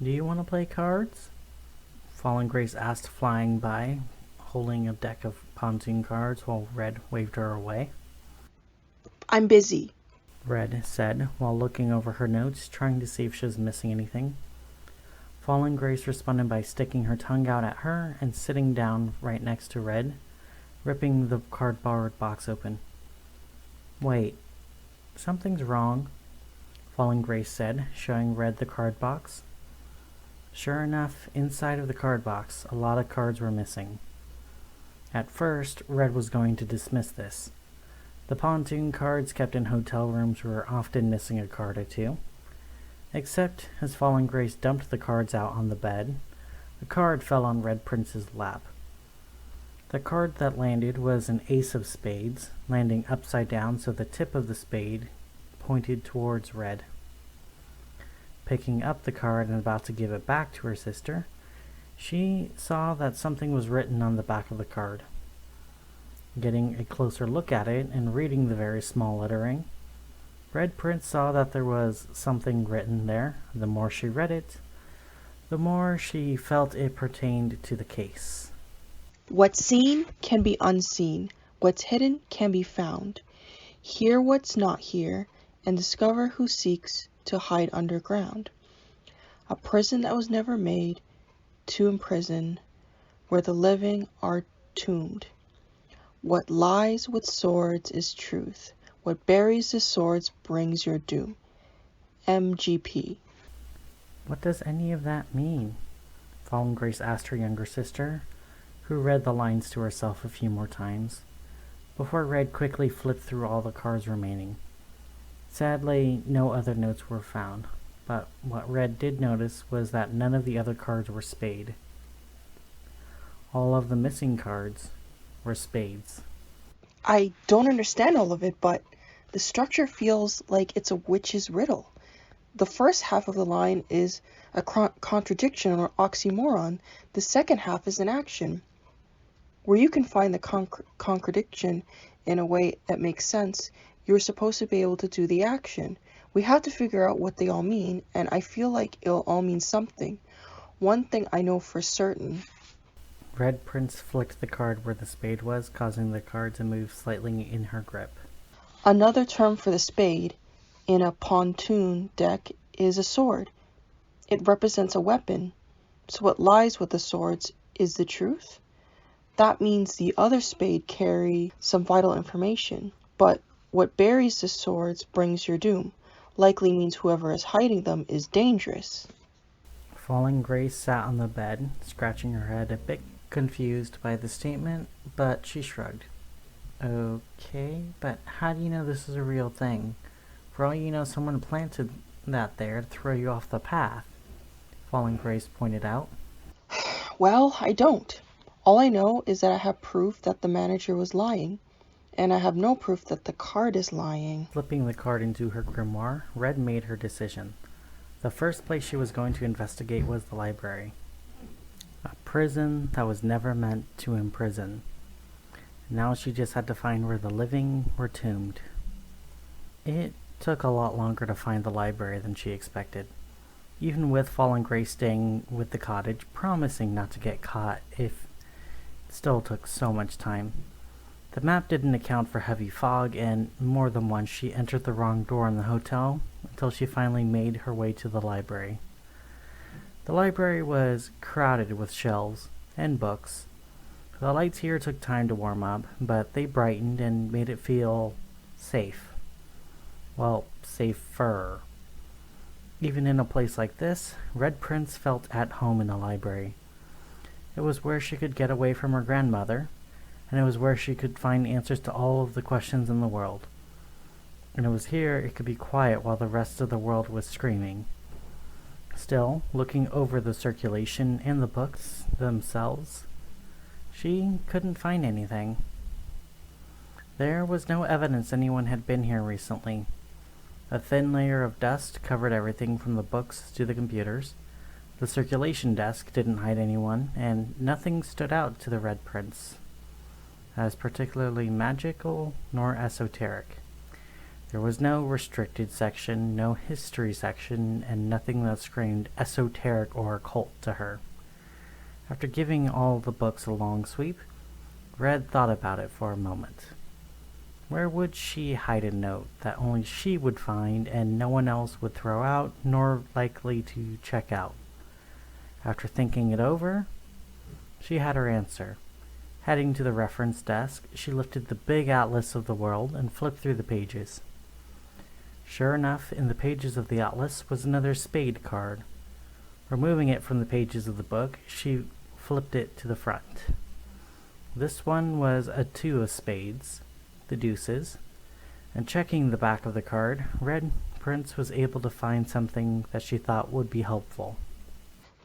"Do you want to play cards?" Fallen Grace asked, flying by, holding a deck of pontoon cards while Red waved her away. "I'm busy," Red said, while looking over her notes, trying to see if she was missing anything. Fallen Grace responded by sticking her tongue out at her and sitting down right next to Red, ripping the cardboard box open. "Wait, something's wrong," Fallen Grace said, showing Red the card box. Sure enough, inside of the card box, a lot of cards were missing. At first, Red was going to dismiss this. The pontoon cards kept in hotel rooms were often missing a card or two. Except as Fallen Grace dumped the cards out on the bed, a card fell on Red Prince's lap. The card that landed was an ace of spades, landing upside down so the tip of the spade pointed towards Red. Picking up the card and about to give it back to her sister, she saw that something was written on the back of the card. Getting a closer look at it and reading the very small lettering, Red Prince saw that there was something written there. The more she read it, the more she felt it pertained to the case. What's seen can be unseen. What's hidden can be found. Hear what's not here, and discover who seeks to hide underground. A prison that was never made to imprison, where the living are tombed. What lies with swords is truth. What buries the swords brings your doom. MGP. What does any of that mean? Fallen Grace asked her younger sister, who read the lines to herself a few more times, before Red quickly flipped through all the cards remaining. Sadly, no other notes were found, but what Red did notice was that none of the other cards were spade. All of the missing cards were spades. I don't understand all of it, but the structure feels like it's a witch's riddle. The first half of the line is a contradiction or oxymoron. The second half is an action. Where you can find the contradiction in a way that makes sense, you're supposed to be able to do the action. We have to figure out what they all mean, and I feel like it'll all mean something. One thing I know for certain. Red Prince flicked the card where the spade was, causing the card to move slightly in her grip. Another term for the spade in a pontoon deck is a sword. It represents a weapon. So what lies with the swords is the truth. That means the other spade carry some vital information. But what buries the swords brings your doom. Likely means whoever is hiding them is dangerous. Falling Grace sat on the bed, scratching her head, a bit confused by the statement, but she shrugged. Okay, but how do you know this is a real thing? For all you know, someone planted that there to throw you off the path, Falling Grace pointed out. Well, I don't. All I know is that I have proof that the manager was lying, and I have no proof that the card is lying. Flipping the card into her grimoire, Red made her decision. The first place she was going to investigate was the library. A prison that was never meant to imprison. Now she just had to find where the living were tombed. It took a lot longer to find the library than she expected. Even with Fallen Grace staying with the cottage, promising not to get caught, it still took so much time. The map didn't account for heavy fog, and more than once she entered the wrong door in the hotel until she finally made her way to the library. The library was crowded with shelves and books. The lights here took time to warm up, but they brightened and made it feel safe. Well, safer. Even in a place like this, Red Prince felt at home in the library. It was where she could get away from her grandmother, and it was where she could find answers to all of the questions in the world. And it was here it could be quiet while the rest of the world was screaming. Still, looking over the circulation and the books themselves, she couldn't find anything. There was no evidence anyone had been here recently. A thin layer of dust covered everything from the books to the computers. The circulation desk didn't hide anyone, and nothing stood out to the Red Prince as particularly magical nor esoteric. There was no restricted section, no history section, and nothing that screamed esoteric or occult to her. After giving all the books a long sweep, Red thought about it for a moment. Where would she hide a note that only she would find and no one else would throw out nor likely to check out? After thinking it over, she had her answer. Heading to the reference desk, she lifted the big atlas of the world and flipped through the pages. Sure enough, in the pages of the atlas was another spade card. Removing it from the pages of the book, she flipped it to the front. This one was a 2 of spades, the deuces, and checking the back of the card, Red Prince was able to find something that she thought would be helpful.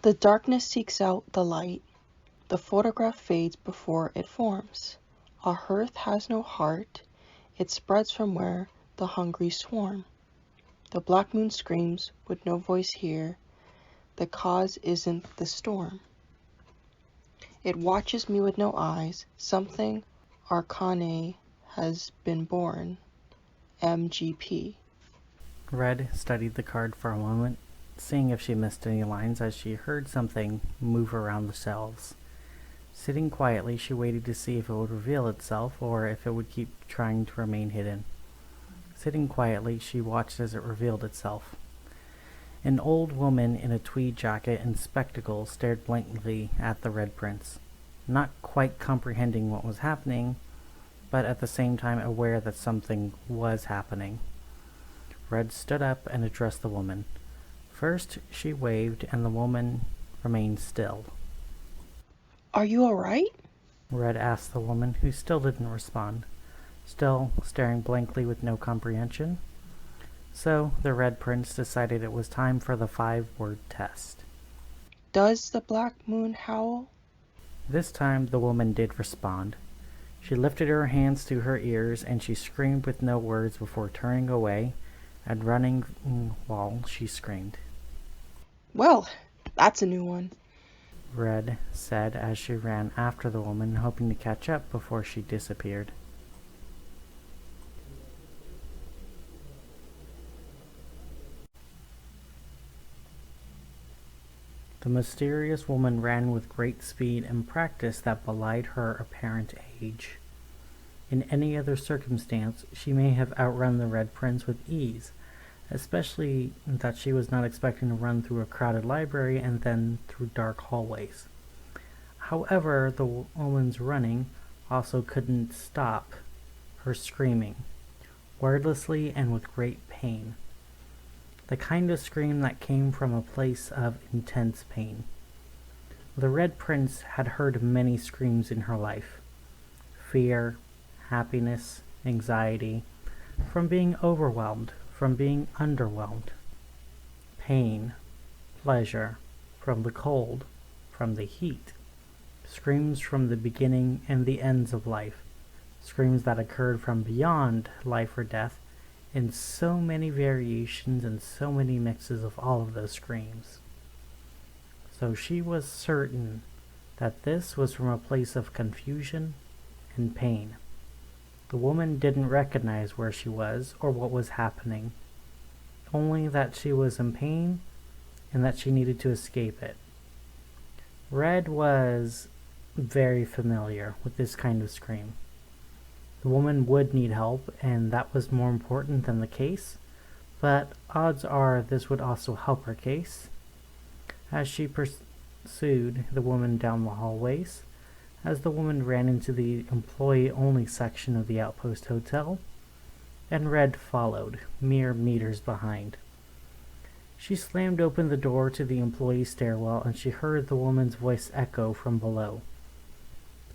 The darkness seeks out the light. The photograph fades before it forms. A hearth has no heart. It spreads from where the hungry swarm. The black moon screams with no voice here. The cause isn't the storm. It watches me with no eyes. Something arcane has been born. MGP. Red studied the card for a moment, seeing if she missed any lines as she heard something move around the shelves. Sitting quietly, she waited to see if it would reveal itself or if it would keep trying to remain hidden. Sitting quietly, she watched as it revealed itself. An old woman in a tweed jacket and spectacles stared blankly at the Red Prince, not quite comprehending what was happening, but at the same time aware that something was happening. Red stood up and addressed the woman. First, she waved, and the woman remained still. "Are you all right?" Red asked the woman, who still didn't respond, still staring blankly with no comprehension. So the Red Prince decided it was time for the 5-word test. "Does the black moon howl?" This time the woman did respond. She lifted her hands to her ears and she screamed with no words before turning away and running while she screamed. "Well, that's a new one," Red said as she ran after the woman, hoping to catch up before she disappeared. The mysterious woman ran with great speed and practice that belied her apparent age. In any other circumstance, she may have outrun the Red Prince with ease, especially that she was not expecting to run through a crowded library and then through dark hallways. However, the woman's running also couldn't stop her screaming, wordlessly and with great pain. The kind of scream that came from a place of intense pain. The Red Prince had heard many screams in her life. Fear, happiness, anxiety, from being overwhelmed, from being underwhelmed. Pain, pleasure, from the cold, from the heat. Screams from the beginning and the ends of life. Screams that occurred from beyond life or death, in so many variations and so many mixes of all of those screams. So she was certain that this was from a place of confusion and pain. The woman didn't recognize where she was or what was happening, only that she was in pain and that she needed to escape it. Red was very familiar with this kind of scream. The woman would need help, and that was more important than the case, but odds are this would also help her case. As she pursued the woman down the hallways, as the woman ran into the employee-only section of the Outpost Hotel, and Red followed, mere meters behind. She slammed open the door to the employee stairwell, and she heard the woman's voice echo from below.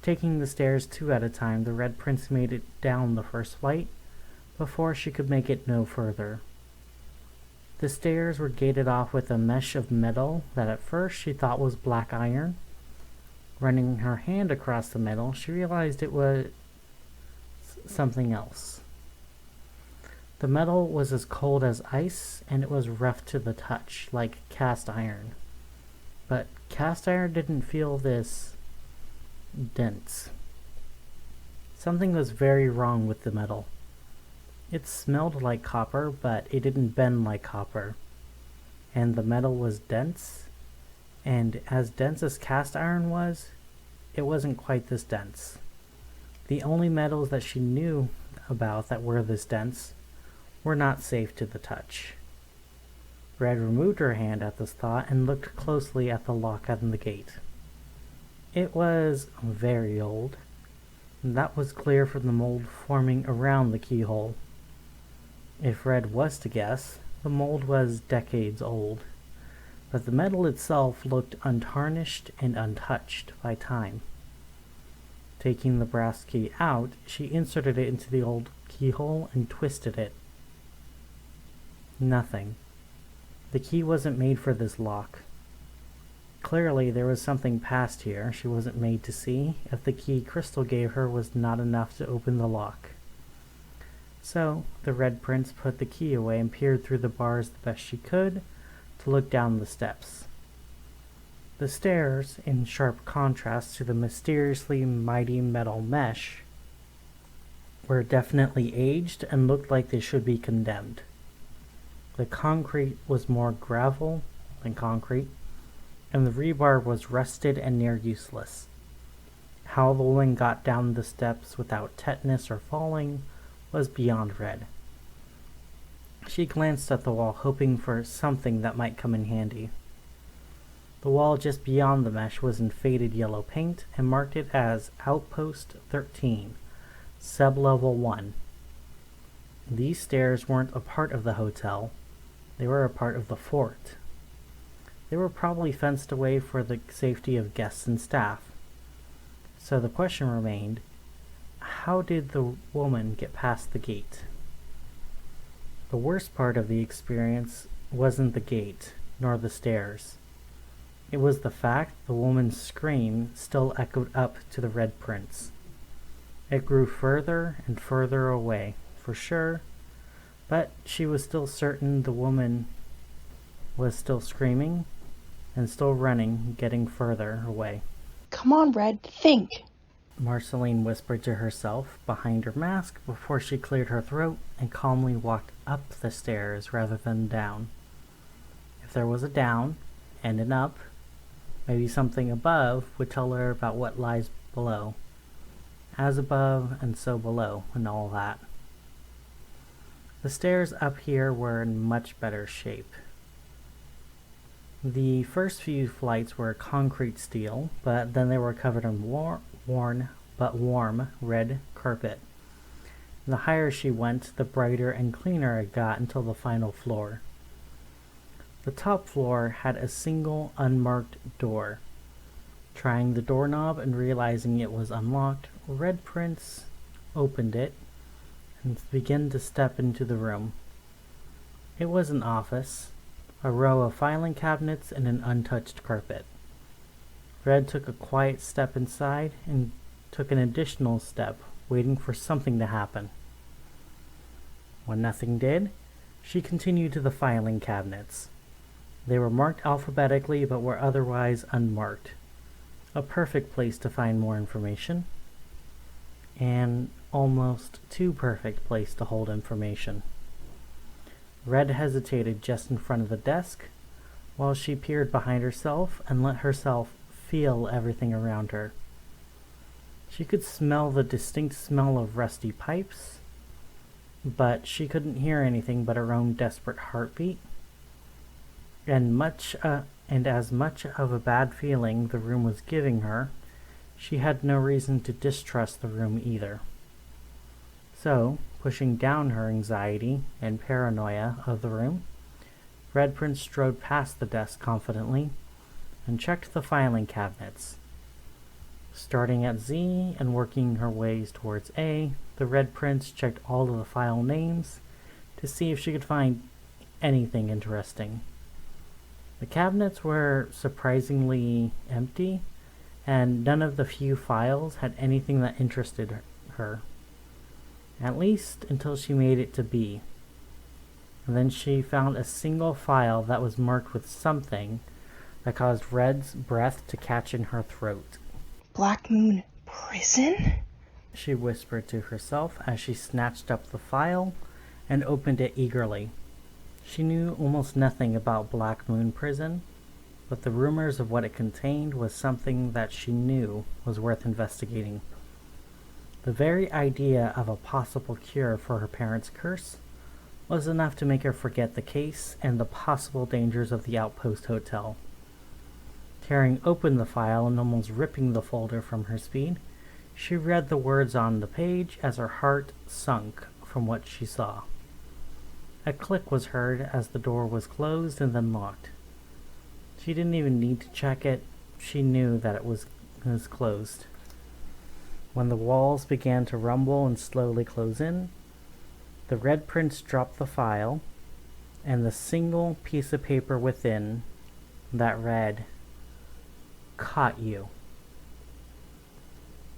Taking the stairs 2 at a time, the Red Prince made it down the first flight before she could make it no further. The stairs were gated off with a mesh of metal that at first she thought was black iron. Running her hand across the metal, she realized it was something else. The metal was as cold as ice, and it was rough to the touch, like cast iron. But cast iron didn't feel this dense. Something was very wrong with the metal. It smelled like copper, but it didn't bend like copper. And the metal was dense, and as dense as cast iron was, it wasn't quite this dense. The only metals that she knew about that were this dense were not safe to the touch. Red removed her hand at this thought and looked closely at the lock on the gate. It was very old, and that was clear from the mold forming around the keyhole. If Red was to guess, the mold was decades old, but the metal itself looked untarnished and untouched by time. Taking the brass key out, she inserted it into the old keyhole and twisted it. Nothing. The key wasn't made for this lock. Clearly, there was something past here she wasn't made to see if the key Crystal gave her was not enough to open the lock. So, the Red Prince put the key away and peered through the bars the best she could to look down the steps. The stairs, in sharp contrast to the mysteriously mighty metal mesh, were definitely aged and looked like they should be condemned. The concrete was more gravel than concrete, and the rebar was rusted and near useless. How the woman got down the steps without tetanus or falling was beyond Red. She glanced at the wall, hoping for something that might come in handy. The wall just beyond the mesh was in faded yellow paint and marked it as Outpost 13, Sublevel 1. These stairs weren't a part of the hotel, they were a part of the fort. They were probably fenced away for the safety of guests and staff. So the question remained, how did the woman get past the gate? The worst part of the experience wasn't the gate, nor the stairs. It was the fact the woman's scream still echoed up to the Red Prince. It grew further and further away, for sure, but she was still certain the woman was still screaming and still running, getting further away. Come on, Red, think! Marceline whispered to herself behind her mask before she cleared her throat and calmly walked up the stairs rather than down. If there was a down and an up, maybe something above would tell her about what lies below. As above and so below, and all that. The stairs up here were in much better shape. The first few flights were concrete steel, but then they were covered in worn but warm red carpet. The higher she went, the brighter and cleaner it got until the final floor. The top floor had a single unmarked door. Trying the doorknob and realizing it was unlocked, Red Prince opened it and began to step into the room. It was an office, a row of filing cabinets and an untouched carpet. Red took a quiet step inside and took an additional step, waiting for something to happen. When nothing did, she continued to the filing cabinets. They were marked alphabetically but were otherwise unmarked. A perfect place to find more information. An almost too perfect place to hold information. Red hesitated just in front of the desk, while she peered behind herself and let herself feel everything around her. She could smell the distinct smell of rusty pipes, but she couldn't hear anything but her own desperate heartbeat. And as much of a bad feeling the room was giving her, she had no reason to distrust the room either. So, pushing down her anxiety and paranoia of the room, Red Prince strode past the desk confidently and checked the filing cabinets. Starting at Z and working her ways towards A, the Red Prince checked all of the file names to see if she could find anything interesting. The cabinets were surprisingly empty, and none of the few files had anything that interested her. At least until she made it to B. And then she found a single file that was marked with something that caused Red's breath to catch in her throat. Black Moon Prison? She whispered to herself as she snatched up the file and opened it eagerly. She knew almost nothing about Black Moon Prison, but the rumors of what it contained was something that she knew was worth investigating. The very idea of a possible cure for her parents' curse was enough to make her forget the case and the possible dangers of the Outpost Hotel. Tearing open the file and almost ripping the folder from her speed, she read the words on the page as her heart sunk from what she saw. A click was heard as the door was closed and then locked. She didn't even need to check it. She knew that it was closed. When the walls began to rumble and slowly close in, the Red Prince dropped the file and the single piece of paper within that read, "Caught you."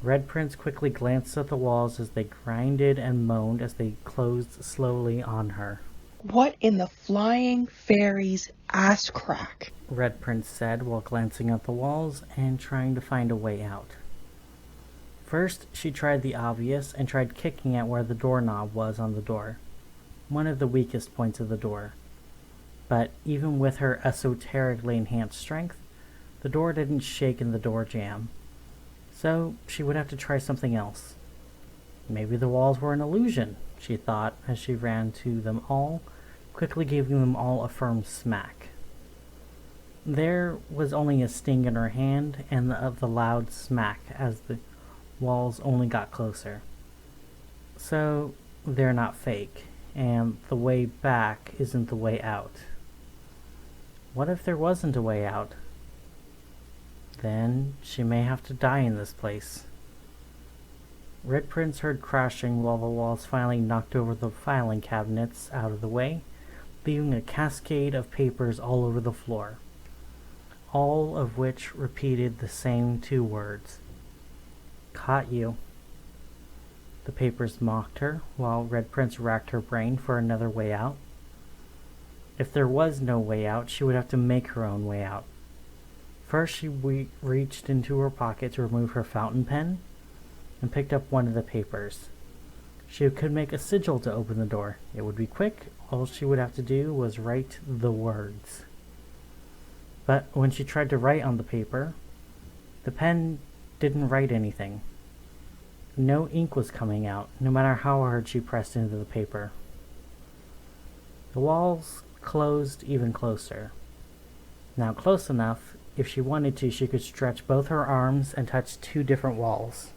Red Prince quickly glanced at the walls as they grinded and moaned as they closed slowly on her. What in the flying fairies ass crack? Red Prince said while glancing at the walls and trying to find a way out. First, she tried the obvious and tried kicking at where the doorknob was on the door, one of the weakest points of the door. But even with her esoterically enhanced strength, the door didn't shake in the door jamb. So she would have to try something else. Maybe the walls were an illusion, she thought as she ran to them all, quickly giving them all a firm smack. There was only a sting in her hand and the loud smack as the walls only got closer. So they're not fake, and the way back isn't the way out. What if there wasn't a way out? Then she may have to die in this place. Red Prince heard crashing while the walls finally knocked over the filing cabinets out of the way, leaving a cascade of papers all over the floor, all of which repeated the same two words. Caught you. The papers mocked her, while Red Prince racked her brain for another way out. If there was no way out, she would have to make her own way out. First, she reached into her pocket to remove her fountain pen and picked up one of the papers. She could make a sigil to open the door. It would be quick. All she would have to do was write the words. But when she tried to write on the paper, the pen didn't write anything. No ink was coming out, no matter how hard she pressed into the paper. The walls closed even closer. Now close enough, if she wanted to, she could stretch both her arms and touch two different walls.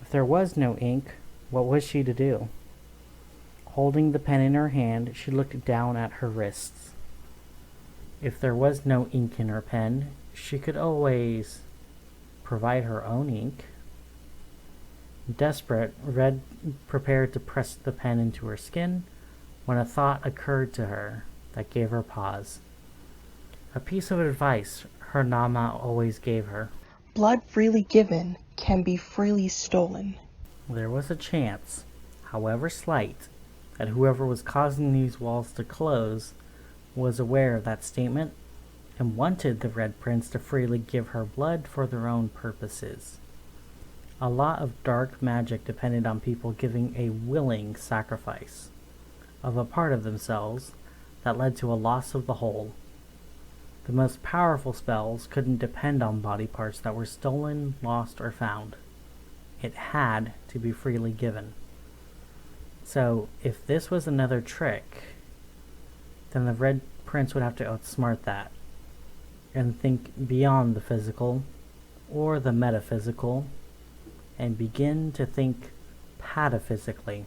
If there was no ink, what was she to do? Holding the pen in her hand, she looked down at her wrists. If there was no ink in her pen, she could always provide her own ink. Desperate, Red prepared to press the pen into her skin when a thought occurred to her that gave her pause. A piece of advice her Nama always gave her. Blood freely given can be freely stolen. There was a chance, however slight, that whoever was causing these walls to close was aware of that statement and wanted the Red Prince to freely give her blood for their own purposes. A lot of dark magic depended on people giving a willing sacrifice of a part of themselves that led to a loss of the whole. The most powerful spells couldn't depend on body parts that were stolen, lost, or found. It had to be freely given. So, if this was another trick, then the Red Prince would have to outsmart that and think beyond the physical or the metaphysical and begin to think pataphysically.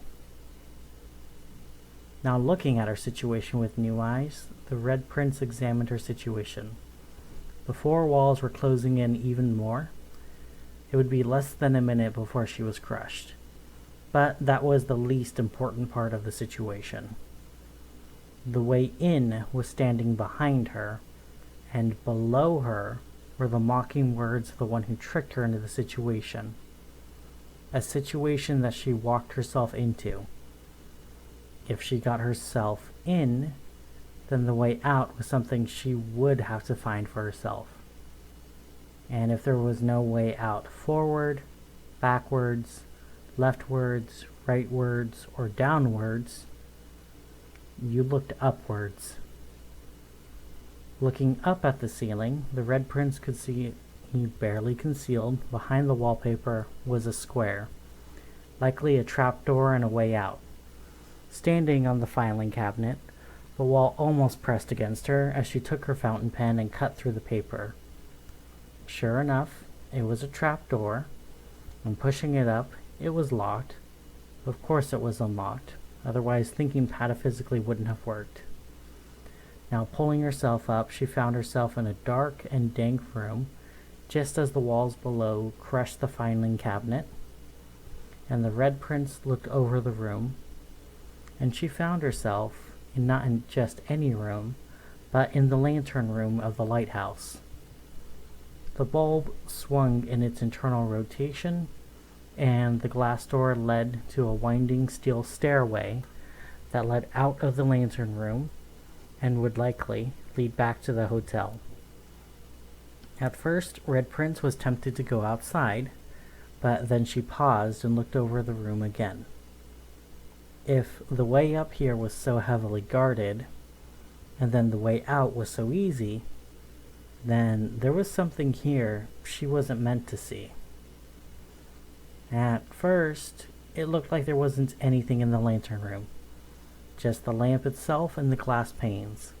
Now looking at her situation with new eyes, the Red Prince examined her situation. The four walls were closing in even more. It would be less than a minute before she was crushed. But that was the least important part of the situation. The way in was standing behind her, and below her were the mocking words of the one who tricked her into the situation. A situation that she walked herself into. If she got herself in, then the way out was something she would have to find for herself. And if there was no way out forward, backwards, leftwards, rightwards, or downwards, you looked upwards. Looking up at the ceiling, the Red Prince could see he barely concealed behind the wallpaper was a square, likely a trapdoor and a way out. Standing on the filing cabinet, the wall almost pressed against her as she took her fountain pen and cut through the paper. Sure enough, it was a trapdoor, and pushing it up, it was locked. Of course it was unlocked, otherwise thinking pataphysically wouldn't have worked. Now pulling herself up, she found herself in a dark and dank room, just as the walls below crushed the filing cabinet, and the Red Prince looked over the room, and she found herself not in just any room, but in the lantern room of the lighthouse. The bulb swung in its internal rotation, and the glass door led to a winding steel stairway that led out of the lantern room and would likely lead back to the hotel. At first, Red Prince was tempted to go outside, but then she paused and looked over the room again. If the way up here was so heavily guarded, and then the way out was so easy, then there was something here she wasn't meant to see. At first, it looked like there wasn't anything in the lantern room, just the lamp itself and the glass panes.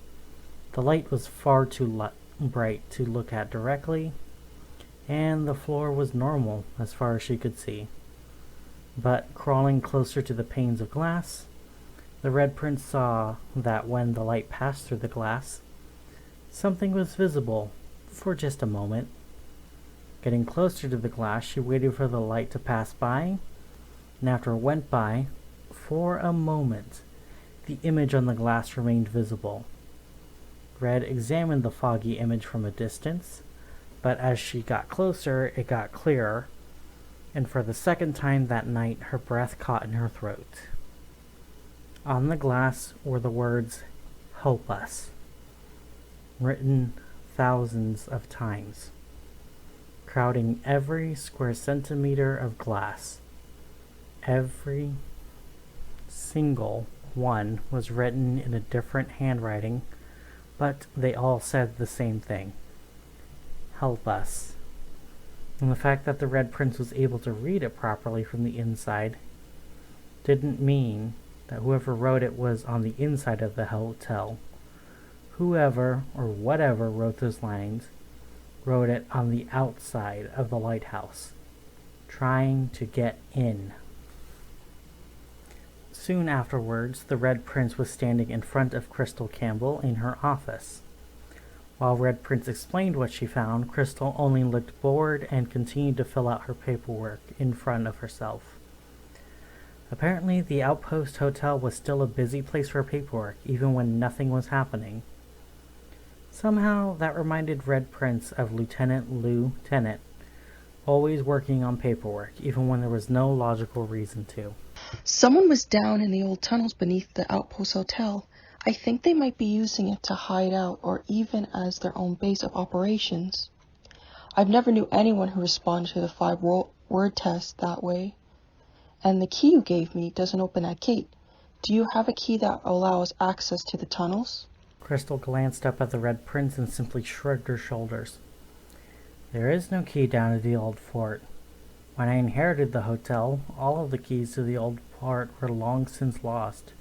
The light was far too bright to look at directly, and the floor was normal as far as she could see. But crawling closer to the panes of glass, the Red Prince saw that when the light passed through the glass, something was visible for just a moment. Getting closer to the glass, she waited for the light to pass by, and after it went by, for a moment, the image on the glass remained visible. Red examined the foggy image from a distance, but as she got closer, it got clearer, and for the second time that night, her breath caught in her throat. On the glass were the words, "Help us," written thousands of times, crowding every square centimeter of glass. Every single one was written in a different handwriting, but they all said the same thing. Help us. And the fact that the Red Prince was able to read it properly from the inside didn't mean that whoever wrote it was on the inside of the hotel. Whoever or whatever wrote those lines wrote it on the outside of the lighthouse, trying to get in. Soon afterwards, the Red Prince was standing in front of Crystal Campbell in her office. While Red Prince explained what she found, Crystal only looked bored and continued to fill out her paperwork in front of herself. Apparently, the Outpost Hotel was still a busy place for paperwork, even when nothing was happening. Somehow, that reminded Red Prince of Lieutenant Lou Tennant, always working on paperwork, even when there was no logical reason to. Someone was down in the old tunnels beneath the Outpost Hotel. I think they might be using it to hide out or even as their own base of operations. I've never knew anyone who responded to the 5-word test that way. And the key you gave me doesn't open that gate. Do you have a key that allows access to the tunnels? Crystal glanced up at the Red Prince and simply shrugged her shoulders. There is no key down at the old fort. When I inherited the hotel, all of the keys to the old fort were long since lost.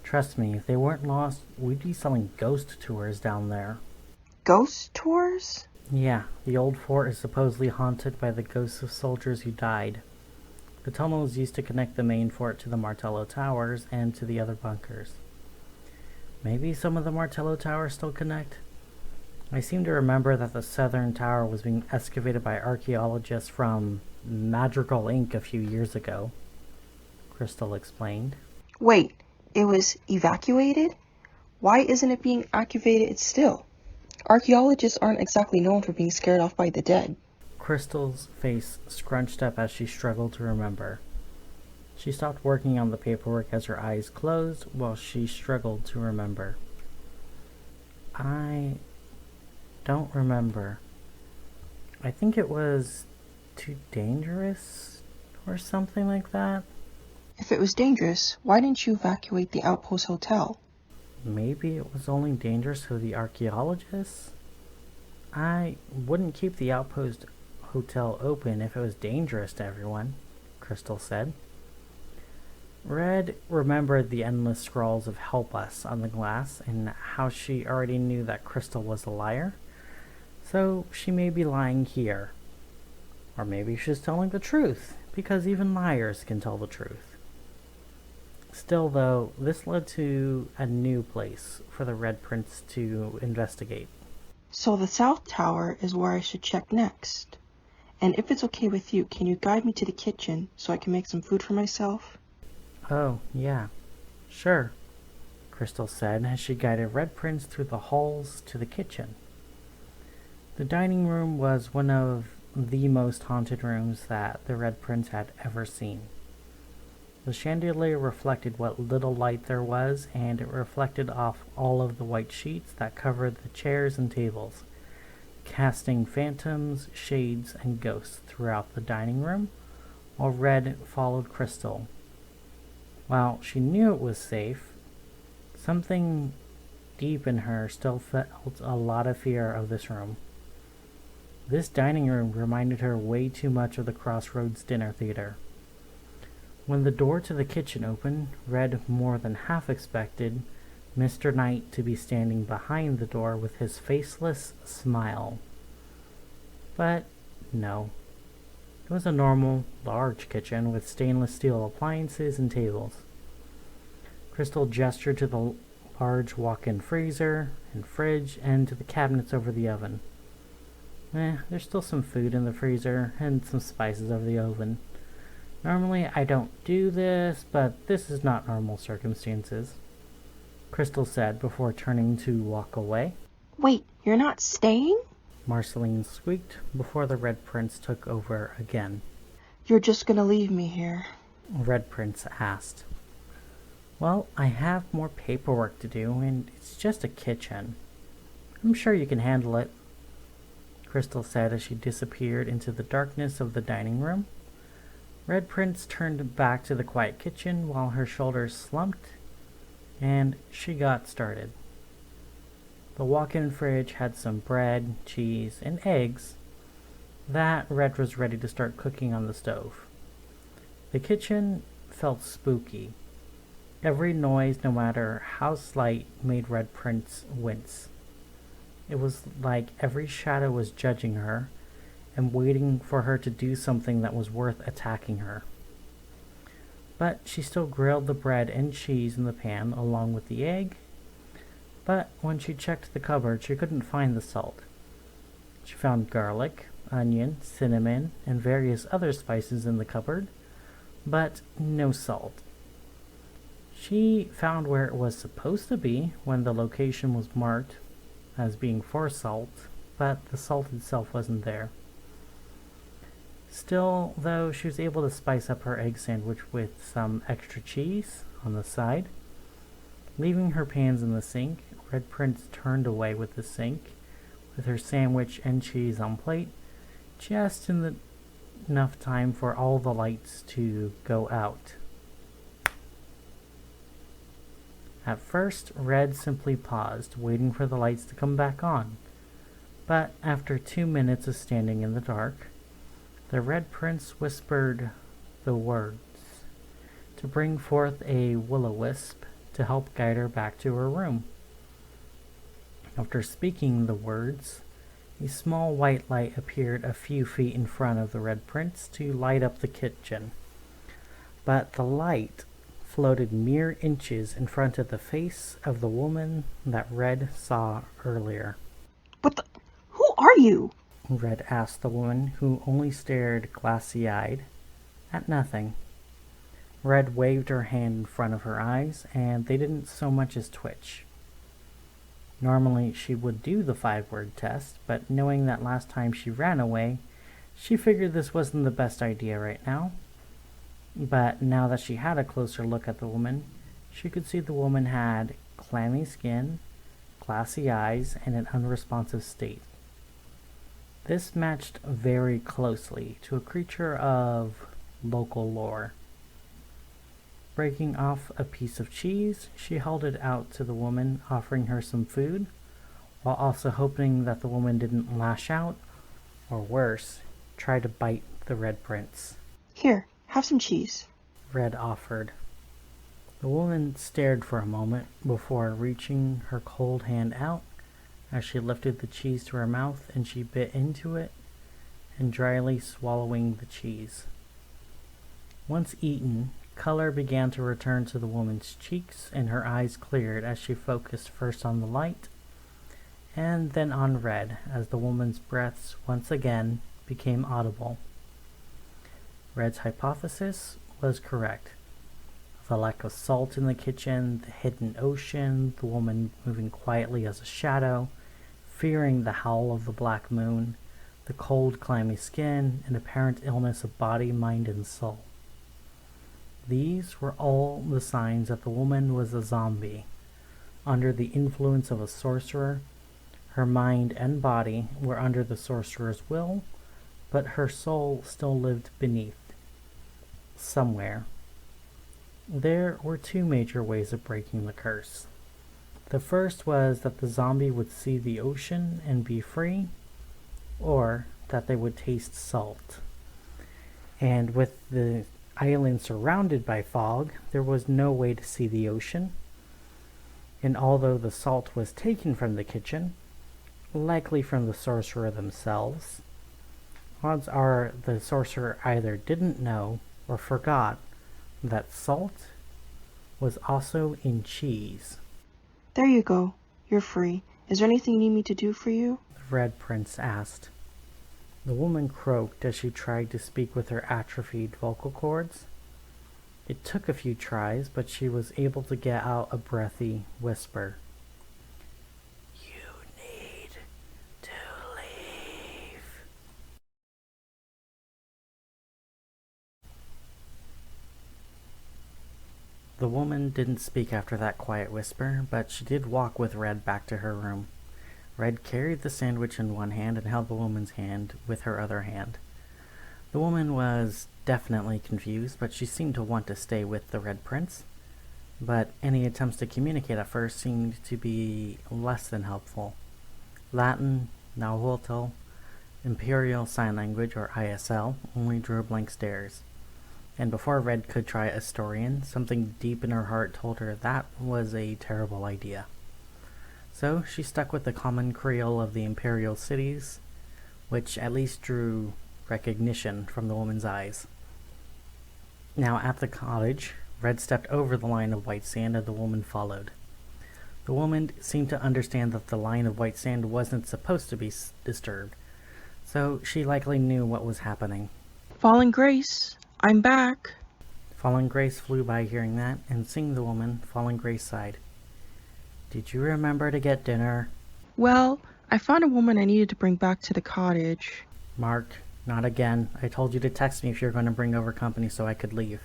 Trust me, if they weren't lost, we'd be selling ghost tours down there. Ghost tours? Yeah, the old fort is supposedly haunted by the ghosts of soldiers who died. The tunnels used to connect the main fort to the Martello Towers and to the other bunkers. Maybe some of the Martello Towers still connect? I seem to remember that the southern tower was being excavated by archaeologists from Madrigal Inc. a few years ago, Crystal explained. Wait, it was evacuated? Why isn't it being activated still? Archaeologists aren't exactly known for being scared off by the dead. Crystal's face scrunched up as she struggled to remember. She stopped working on the paperwork as her eyes closed while she struggled to remember. I don't remember. I think it was too dangerous or something like that. If it was dangerous, why didn't you evacuate the Outpost Hotel? Maybe it was only dangerous to the archaeologists? I wouldn't keep the Outpost Hotel open if it was dangerous to everyone, Crystal said. Red remembered the endless scrawls of "Help Us" on the glass and how she already knew that Crystal was a liar. So she may be lying here. Or maybe she's telling the truth, because even liars can tell the truth. Still, though, this led to a new place for the Red Prince to investigate. So the South Tower is where I should check next. And if it's okay with you, can you guide me to the kitchen so I can make some food for myself? Oh, yeah. Sure, Crystal said as she guided Red Prince through the halls to the kitchen. The dining room was one of the most haunted rooms that the Red Prince had ever seen. The chandelier reflected what little light there was, and it reflected off all of the white sheets that covered the chairs and tables, casting phantoms, shades, and ghosts throughout the dining room, while Red followed Crystal. While she knew it was safe, something deep in her still felt a lot of fear of this room. This dining room reminded her way too much of the Crossroads dinner theater. When the door to the kitchen opened, Red more than half expected Mr. Knight to be standing behind the door with his faceless smile. But no. It was a normal, large kitchen with stainless steel appliances and tables. Crystal gestured to the large walk-in freezer and fridge and to the cabinets over the oven. There's still some food in the freezer and some spices over the oven. Normally I don't do this, but this is not normal circumstances, Crystal said before turning to walk away. Wait, you're not staying? Marceline squeaked before the Red Prince took over again. You're just gonna leave me here? Red Prince asked. Well, I have more paperwork to do, and it's just a kitchen. I'm sure you can handle it, Crystal said as she disappeared into the darkness of the dining room. Red Prince turned back to the quiet kitchen while her shoulders slumped, and she got started. The walk-in fridge had some bread, cheese, and eggs that Red was ready to start cooking on the stove. The kitchen felt spooky. Every noise, no matter how slight, made Red Prince wince. It was like every shadow was judging her and waiting for her to do something that was worth attacking her. But she still grilled the bread and cheese in the pan along with the egg. But when she checked the cupboard, she couldn't find the salt. She found garlic, onion, cinnamon, and various other spices in the cupboard, but no salt. She found where it was supposed to be when the location was marked as being for salt, but the salt itself wasn't there. Still, though, she was able to spice up her egg sandwich with some extra cheese on the side. Leaving her pans in the sink, Red Prince turned away with the sink, with her sandwich and cheese on plate, just in enough time for all the lights to go out. At first, Red simply paused, waiting for the lights to come back on. But after 2 minutes of standing in the dark, the Red Prince whispered the words to bring forth a will-o-wisp to help guide her back to her room. After speaking the words, a small white light appeared a few feet in front of the Red Prince to light up the kitchen. But the light floated mere inches in front of the face of the woman that Red saw earlier. Who are you? Red asked the woman, who only stared glassy-eyed at nothing. Red waved her hand in front of her eyes, and they didn't so much as twitch. Normally she would do the 5-word test, but knowing that last time she ran away, she figured this wasn't the best idea right now. But now that she had a closer look at the woman, she could see the woman had clammy skin, glassy eyes, and an unresponsive state. This matched very closely to a creature of local lore. Breaking off a piece of cheese, she held it out to the woman, offering her some food, while also hoping that the woman didn't lash out, or worse, try to bite the Red Prince. Here, have some cheese, Red offered. The woman stared for a moment before reaching her cold hand out as she lifted the cheese to her mouth, and she bit into it and dryly swallowing the cheese. Once eaten, color began to return to the woman's cheeks, and her eyes cleared as she focused first on the light and then on Red as the woman's breaths once again became audible. Red's hypothesis was correct. The lack of salt in the kitchen, the hidden ocean, the woman moving quietly as a shadow, fearing the howl of the black moon, the cold, clammy skin, and apparent illness of body, mind, and soul. These were all the signs that the woman was a zombie, under the influence of a sorcerer. Her mind and body were under the sorcerer's will, but her soul still lived beneath, somewhere. There were 2 major ways of breaking the curse. The first was that the zombie would see the ocean and be free, or that they would taste salt. And with the island surrounded by fog, there was no way to see the ocean. And although the salt was taken from the kitchen, likely from the sorcerer themselves, odds are the sorcerer either didn't know or forgot that salt was also in cheese. There you go. You're free. Is there anything you need me to do for you? The Red Prince asked. The woman croaked as she tried to speak with her atrophied vocal cords. It took a few tries, but she was able to get out a breathy whisper. You need to leave. The woman didn't speak after that quiet whisper, but she did walk with Red back to her room. Red carried the sandwich in one hand and held the woman's hand with her other hand. The woman was definitely confused, but she seemed to want to stay with the Red Prince. But any attempts to communicate at first seemed to be less than helpful. Latin, Nahuatl, Imperial Sign Language, or ISL, only drew blank stares. And before Red could try Astorian, something deep in her heart told her that was a terrible idea. So she stuck with the common Creole of the imperial cities, which at least drew recognition from the woman's eyes. Now at the cottage, Red stepped over the line of white sand and the woman followed. The woman seemed to understand that the line of white sand wasn't supposed to be disturbed, so she likely knew what was happening. Fallen Grace, I'm back. Fallen Grace flew by hearing that, and seeing the woman, Fallen Grace sighed. Did you remember to get dinner? Well, I found a woman I needed to bring back to the cottage. Mark, not again. I told you to text me if you're going to bring over company so I could leave.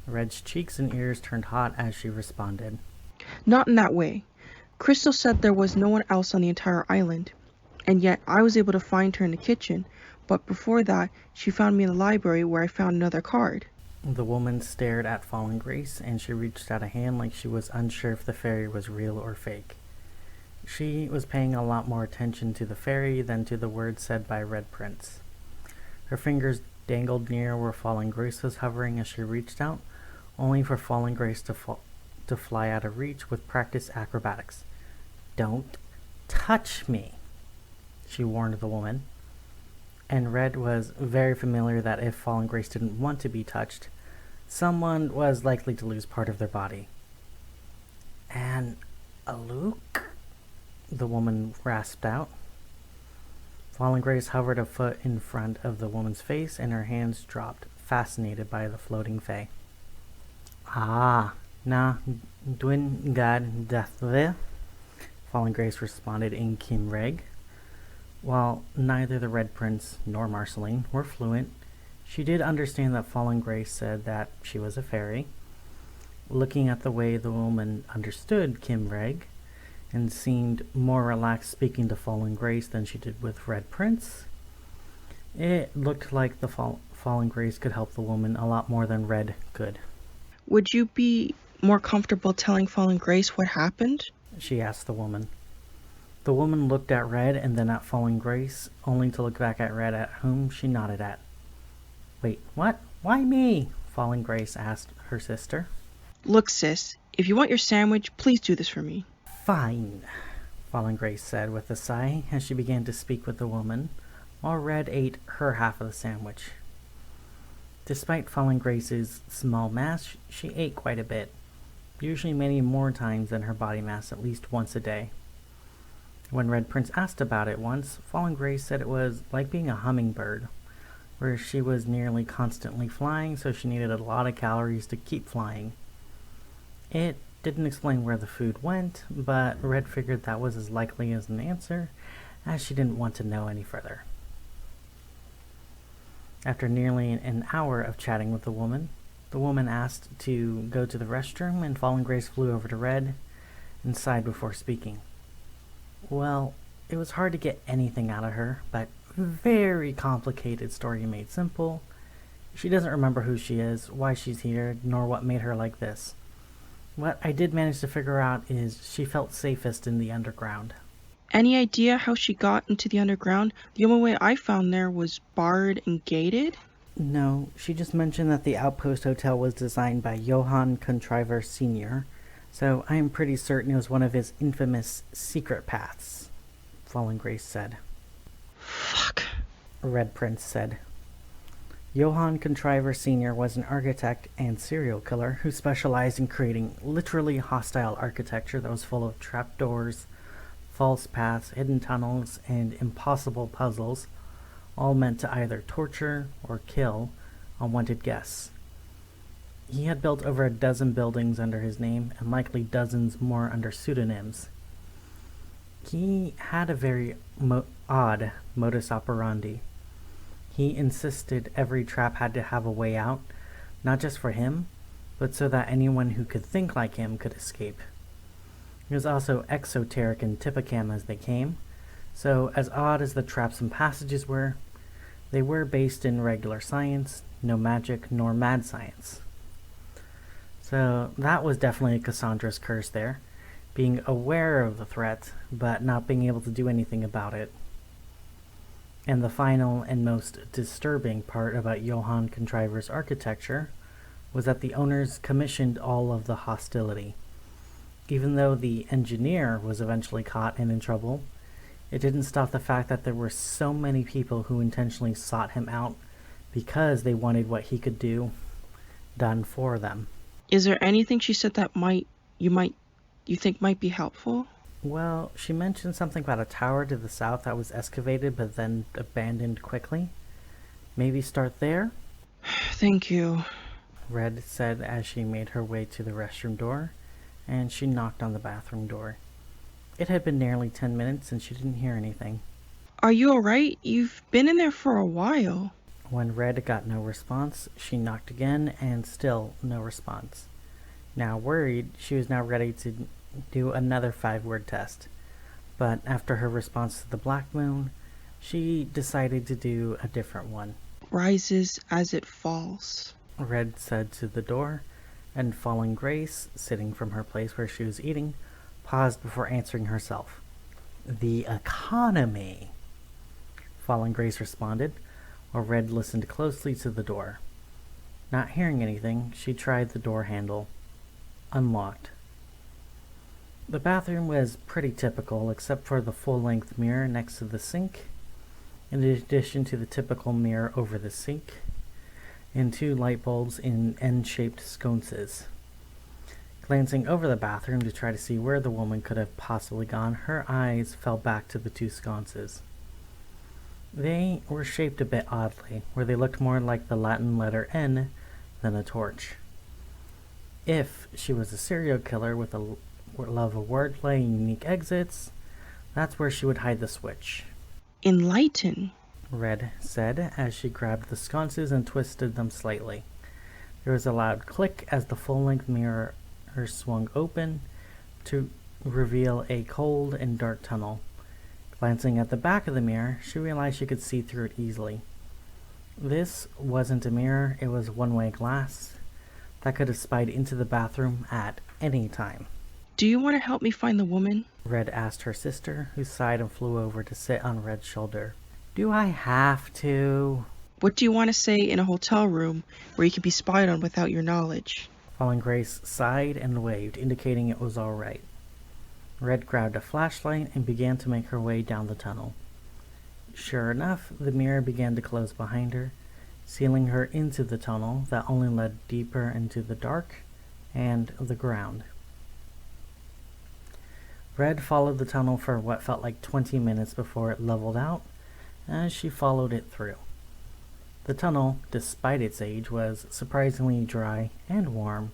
Red's cheeks and ears turned hot as she responded. Not in that way. Crystal said there was no one else on the entire island, and yet I was able to find her in the kitchen, but before that, she found me in the library where I found another card. The woman stared at Fallen Grace, and she reached out a hand like she was unsure if the fairy was real or fake. She was paying a lot more attention to the fairy than to the words said by Red Prince. Her fingers dangled near where Fallen Grace was hovering as she reached out, only for Fallen Grace to fly out of reach with practiced acrobatics. Don't touch me, she warned the woman. And Red was very familiar that if Fallen Grace didn't want to be touched, someone was likely to lose part of their body. And a Luke? The woman rasped out. Fallen Grace hovered a foot in front of the woman's face, and her hands dropped, fascinated by the floating fae. Ah, na dwin gad dathve, Fallen Grace responded in Kimreg. While neither the Red Prince nor Marceline were fluent, she did understand that Fallen Grace said that she was a fairy. Looking at the way the woman understood Kimreg, and seemed more relaxed speaking to Fallen Grace than she did with Red Prince, it looked like the Fallen Grace could help the woman a lot more than Red could. Would you be more comfortable telling Fallen Grace what happened? She asked the woman. The woman looked at Red and then at Fallen Grace, only to look back at Red, at whom she nodded at. Wait, what? Why me? Fallen Grace asked her sister. Look, sis, if you want your sandwich, please do this for me. Fine, Fallen Grace said with a sigh as she began to speak with the woman, while Red ate her half of the sandwich. Despite Fallen Grace's small mass, she ate quite a bit, usually many more times than her body mass, at least once a day. When Red Prince asked about it once, Fallen Grace said it was like being a hummingbird, where she was nearly constantly flying, so she needed a lot of calories to keep flying. It didn't explain where the food went, but Red figured that was as likely as an answer, as she didn't want to know any further. After nearly an hour of chatting with the woman asked to go to the restroom, and Fallen Grace flew over to Red and sighed before speaking. Well, it was hard to get anything out of her, but very complicated story made simple. She doesn't remember who she is, why she's here, nor what made her like this. What I did manage to figure out is she felt safest in the underground. Any idea how she got into the underground? The only way I found there was barred and gated. No, she just mentioned that the Outpost Hotel was designed by Johann Contriver Sr., so I am pretty certain it was one of his infamous secret paths, Fallen Grace said. Fuck. Red Prince said. Johann Contriver Sr. was an architect and serial killer who specialized in creating literally hostile architecture that was full of trapdoors, false paths, hidden tunnels, and impossible puzzles, all meant to either torture or kill unwanted guests. He had built over a dozen buildings under his name and likely dozens more under pseudonyms. He had a very odd modus operandi. He insisted every trap had to have a way out, not just for him, but so that anyone who could think like him could escape. He was also exoteric and typicam as they came, so as odd as the traps and passages were, they were based in regular science, no magic nor mad science. So that was definitely Cassandra's curse there, being aware of the threat, but not being able to do anything about it. And the final and most disturbing part about Johann Contriver's architecture was that the owners commissioned all of the hostility. Even though the engineer was eventually caught and in trouble, it didn't stop the fact that there were so many people who intentionally sought him out because they wanted what he could do done for them. Is there anything she said that you think might be helpful? Well, she mentioned something about a tower to the south that was excavated but then abandoned quickly. Maybe start there? Thank you, Red said as she made her way to the restroom door, and she knocked on the bathroom door. It had been nearly 10 minutes and she didn't hear anything. Are you alright? You've been in there for a while. When Red got no response, she knocked again and still no response. Now worried, she was now ready to do another 5-word test. But after her response to the Black Moon, she decided to do a different one. Rises as it falls, Red said to the door, and Fallen Grace, sitting from her place where she was eating, paused before answering herself. The economy, Fallen Grace responded, while Red listened closely to the door. Not hearing anything, she tried the door handle. Unlocked. The bathroom was pretty typical, except for the full-length mirror next to the sink, in addition to the typical mirror over the sink, and 2 light bulbs in N-shaped sconces. Glancing over the bathroom to try to see where the woman could have possibly gone, her eyes fell back to the 2 sconces. They were shaped a bit oddly, where they looked more like the Latin letter N than a torch. If she was a serial killer with a love of wordplay and unique exits, that's where she would hide the switch. Enlighten, Red said as she grabbed the sconces and twisted them slightly. There was a loud click as the full-length mirror swung open to reveal a cold and dark tunnel. Glancing at the back of the mirror, she realized she could see through it easily. This wasn't a mirror, it was one-way glass that could have spied into the bathroom at any time. Do you want to help me find the woman? Red asked her sister, who sighed and flew over to sit on Red's shoulder. Do I have to? What do you want to say in a hotel room where you can be spied on without your knowledge? Fallen Grace sighed and waved, indicating it was all right. Red grabbed a flashlight and began to make her way down the tunnel. Sure enough, the mirror began to close behind her, sealing her into the tunnel that only led deeper into the dark and the ground. Red followed the tunnel for what felt like 20 minutes before it leveled out, as she followed it through. The tunnel, despite its age, was surprisingly dry and warm,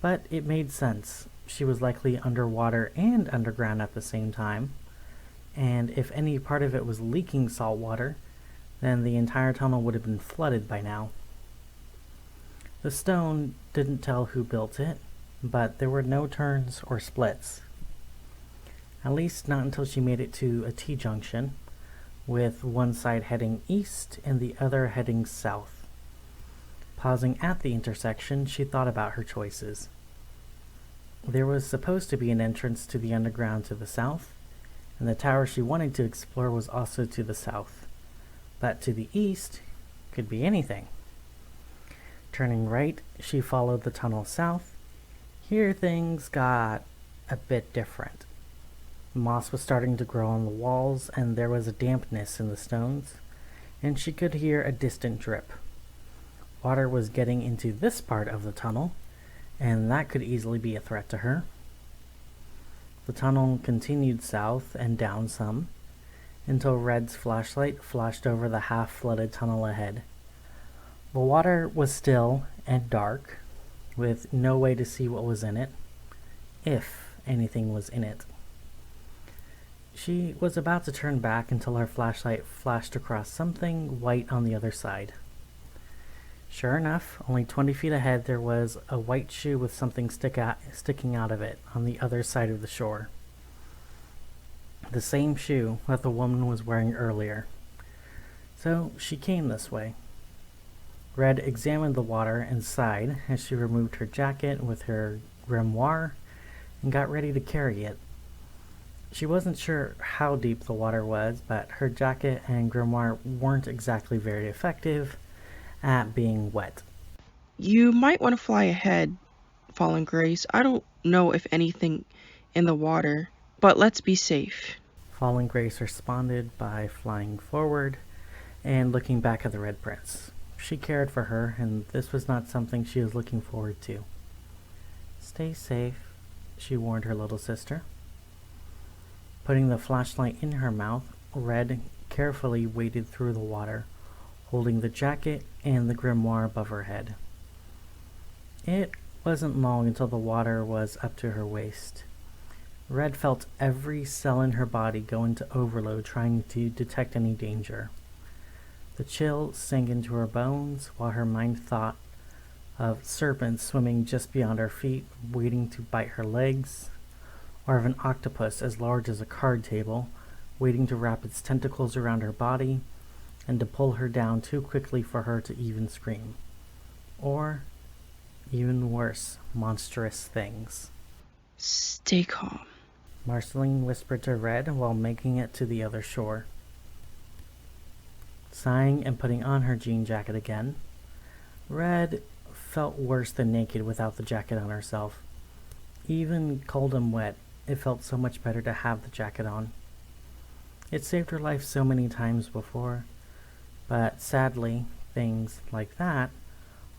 but it made sense. She was likely underwater and underground at the same time, and if any part of it was leaking salt water, then the entire tunnel would have been flooded by now. The stone didn't tell who built it, but there were no turns or splits. At least not until she made it to a T-junction, with one side heading east and the other heading south. Pausing at the intersection, she thought about her choices. There was supposed to be an entrance to the underground to the south, and the tower she wanted to explore was also to the south. But to the east could be anything. Turning right, she followed the tunnel south. Here things got a bit different. Moss was starting to grow on the walls, and there was a dampness in the stones, and she could hear a distant drip. Water was getting into this part of the tunnel, and that could easily be a threat to her. The tunnel continued south and down some, until Red's flashlight flashed over the half-flooded tunnel ahead. The water was still and dark, with no way to see what was in it, if anything was in it. She was about to turn back until her flashlight flashed across something white on the other side. Sure enough, only 20 feet ahead there was a white shoe with something sticking out of it on the other side of the shore. The same shoe that the woman was wearing earlier. So she came this way. Red examined the water and sighed as she removed her jacket with her grimoire and got ready to carry it. She wasn't sure how deep the water was, but her jacket and grimoire weren't exactly very effective at being wet. You might want to fly ahead, Fallen Grace. I don't know if anything in the water, but let's be safe. Fallen Grace responded by flying forward and looking back at the Red Prince. She cared for her, and this was not something she was looking forward to. "Stay safe," she warned her little sister. Putting the flashlight in her mouth, Red carefully waded through the water, holding the jacket and the grimoire above her head. It wasn't long until the water was up to her waist. Red felt every cell in her body go into overload trying to detect any danger. The chill sank into her bones while her mind thought of serpents swimming just beyond her feet, waiting to bite her legs, or of an octopus as large as a card table, waiting to wrap its tentacles around her body and to pull her down too quickly for her to even scream. Or, even worse, monstrous things. Stay calm, Marceline whispered to Red while making it to the other shore. Sighing and putting on her jean jacket again, Red felt worse than naked without the jacket on herself. Even cold and wet, it felt so much better to have the jacket on. It saved her life so many times before, but sadly, things like that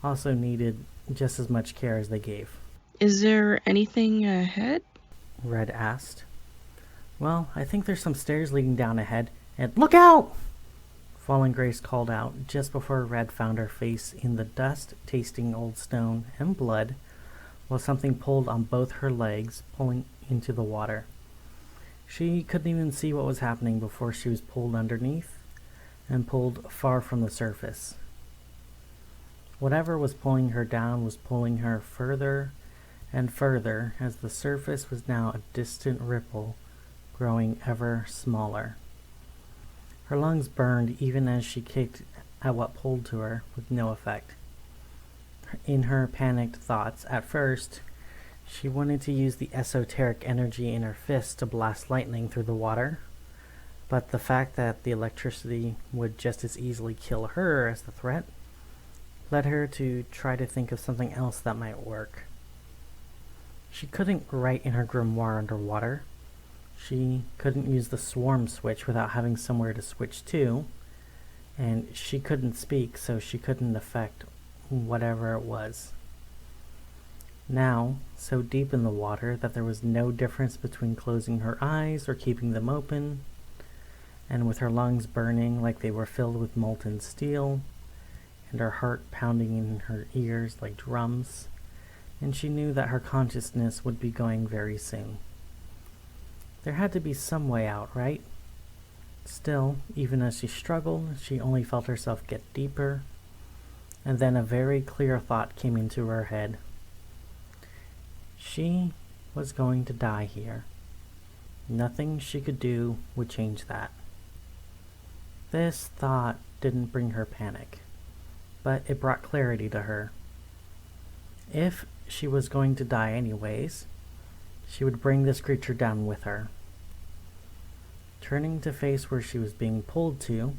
also needed just as much care as they gave. Is there anything ahead? Red asked. "Well, I think there's some stairs leading down ahead, and look out!" Fallen Grace called out just before Red found her face in the dust-tasting old stone and blood, while something pulled on both her legs, pulling into the water. She couldn't even see what was happening before she was pulled underneath and pulled far from the surface. Whatever was pulling her down was pulling her further and further as the surface was now a distant ripple, growing ever smaller. Her lungs burned even as she kicked at what pulled to her, with no effect. In her panicked thoughts, at first, she wanted to use the esoteric energy in her fist to blast lightning through the water, but the fact that the electricity would just as easily kill her as the threat led her to try to think of something else that might work. She couldn't write in her grimoire underwater. She couldn't use the swarm switch without having somewhere to switch to, and she couldn't speak, so she couldn't affect whatever it was. Now, so deep in the water that there was no difference between closing her eyes or keeping them open, and with her lungs burning like they were filled with molten steel, and her heart pounding in her ears like drums, and she knew that her consciousness would be going very soon. There had to be some way out, right? Still, even as she struggled, she only felt herself get deeper, and then a very clear thought came into her head. She was going to die here. Nothing she could do would change that. This thought didn't bring her panic, but it brought clarity to her. If she was going to die anyways, she would bring this creature down with her. Turning to face where she was being pulled to,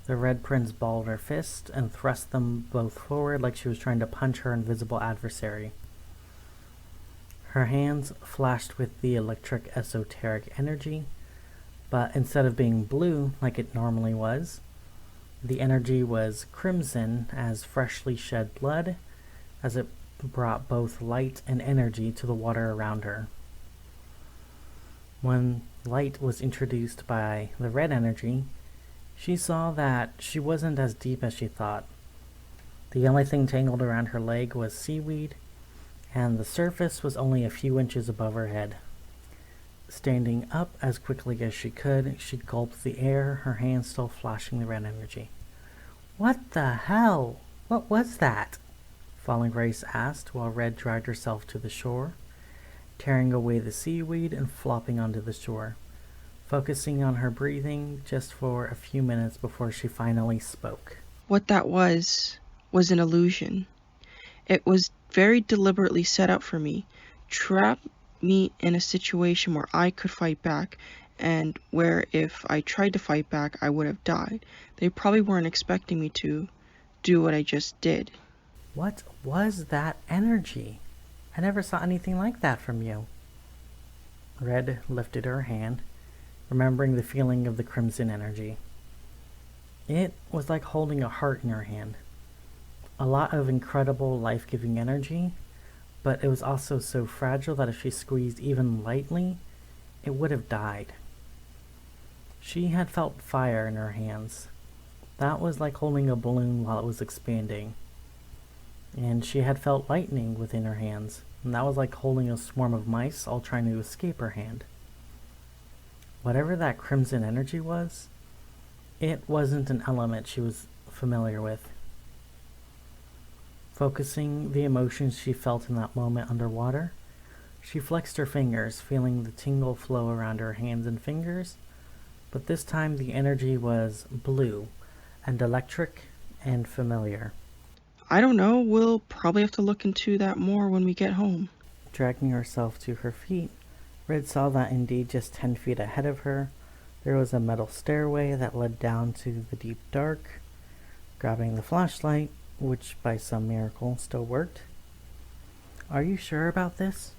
the Red Prince balled her fist and thrust them both forward like she was trying to punch her invisible adversary. Her hands flashed with the electric esoteric energy, but instead of being blue like it normally was, the energy was crimson as freshly shed blood, as it brought both light and energy to the water around her. When light was introduced by the red energy, she saw that she wasn't as deep as she thought. The only thing tangled around her leg was seaweed, and the surface was only a few inches above her head. Standing up as quickly as she could, she gulped the air, her hands still flashing the red energy. "What the hell? What was that?" Falling Grace asked while Red dragged herself to the shore, tearing away the seaweed and flopping onto the shore, focusing on her breathing just for a few minutes before she finally spoke. What that was an illusion. It was very deliberately set up for me, trap me in a situation where I could fight back, and where if I tried to fight back, I would have died. They probably weren't expecting me to do what I just did. What was that energy? I never saw anything like that from you. Red lifted her hand, remembering the feeling of the crimson energy. It was like holding a heart in her hand. A lot of incredible life-giving energy, but it was also so fragile that if she squeezed even lightly, it would have died. She had felt fire in her hands. That was like holding a balloon while it was expanding. And she had felt lightning within her hands, and that was like holding a swarm of mice all trying to escape her hand. Whatever that crimson energy was, it wasn't an element she was familiar with. Focusing the emotions she felt in that moment underwater, she flexed her fingers, feeling the tingle flow around her hands and fingers, but this time the energy was blue and electric and familiar. I don't know, we'll probably have to look into that more when we get home. Dragging herself to her feet, Red saw that indeed just 10 feet ahead of her, there was a metal stairway that led down to the deep dark. Grabbing the flashlight, which by some miracle still worked. "Are you sure about this?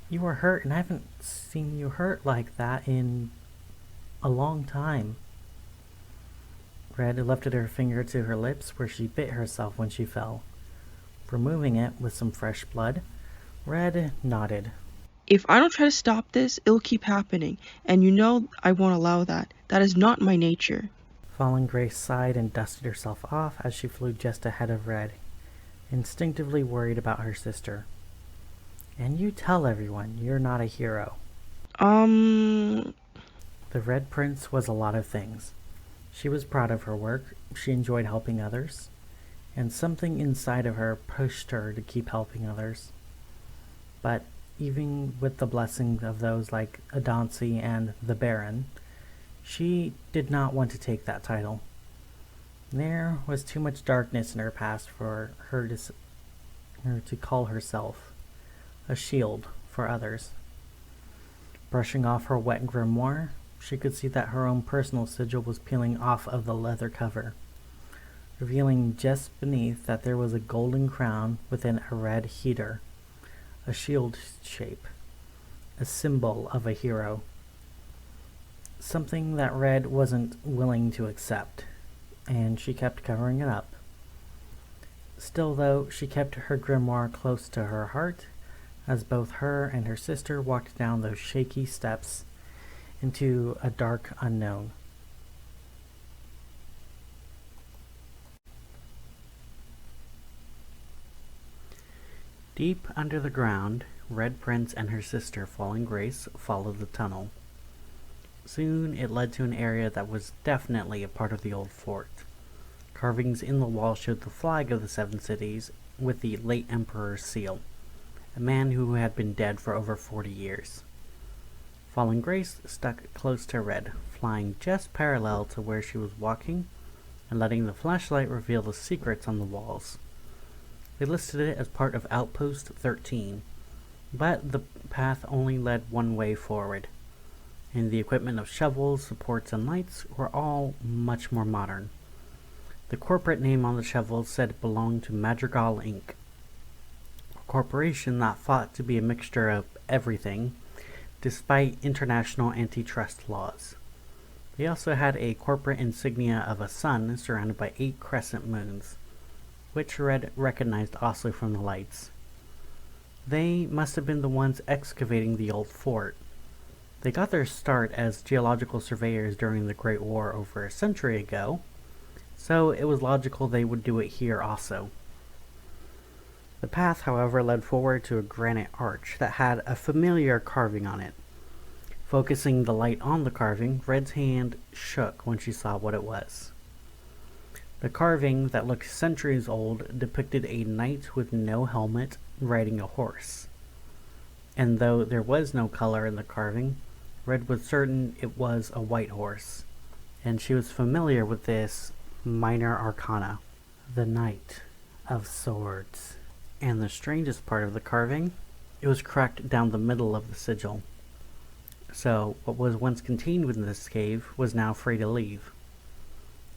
You were hurt, and I haven't seen you hurt like that in a long time." Red lifted her finger to her lips where she bit herself when she fell. Removing it with some fresh blood, Red nodded. If I don't try to stop this, it'll keep happening, and you know I won't allow that. That is not my nature. Falling Grace sighed and dusted herself off as she flew just ahead of Red, instinctively worried about her sister. "And you tell everyone you're not a hero." The Red Prince was a lot of things. She was proud of her work, she enjoyed helping others, and something inside of her pushed her to keep helping others. But even with the blessing of those like Adansi and the Baron, she did not want to take that title. There was too much darkness in her past for her to call herself a shield for others. Brushing off her wet grimoire, she could see that her own personal sigil was peeling off of the leather cover, revealing just beneath that there was a golden crown within a red heater, a shield shape, a symbol of a hero. Something that Red wasn't willing to accept, and she kept covering it up. Still, though, she kept her grimoire close to her heart, as both her and her sister walked down those shaky steps into a dark unknown. Deep under the ground, Red Prince and her sister Falling Grace followed the tunnel. Soon it led to an area that was definitely a part of the old fort. Carvings in the wall showed the flag of the Seven Cities with the late Emperor's seal, a man who had been dead for over 40 years. Falling Grace stuck close to Red, flying just parallel to where she was walking and letting the flashlight reveal the secrets on the walls. They listed it as part of Outpost 13, But the path only led one way forward, and the equipment of shovels, supports, and lights were all much more modern. The corporate name on the shovels said it belonged to Madrigal Inc., a corporation that fought to be a mixture of everything, despite international antitrust laws. They also had a corporate insignia of a sun surrounded by 8 crescent moons, which Red recognized also from the lights. They must have been the ones excavating the old fort. They got their start as geological surveyors during the Great War over a century ago, so it was logical they would do it here also. The path, however, led forward to a granite arch that had a familiar carving on it. Focusing the light on the carving, Red's hand shook when she saw what it was. The carving, that looked centuries old, depicted a knight with no helmet riding a horse. And though there was no color in the carving, Red was certain it was a white horse, and she was familiar with this minor arcana, the Knight of Swords. And the strangest part of the carving, it was cracked down the middle of the sigil. So, what was once contained within this cave was now free to leave.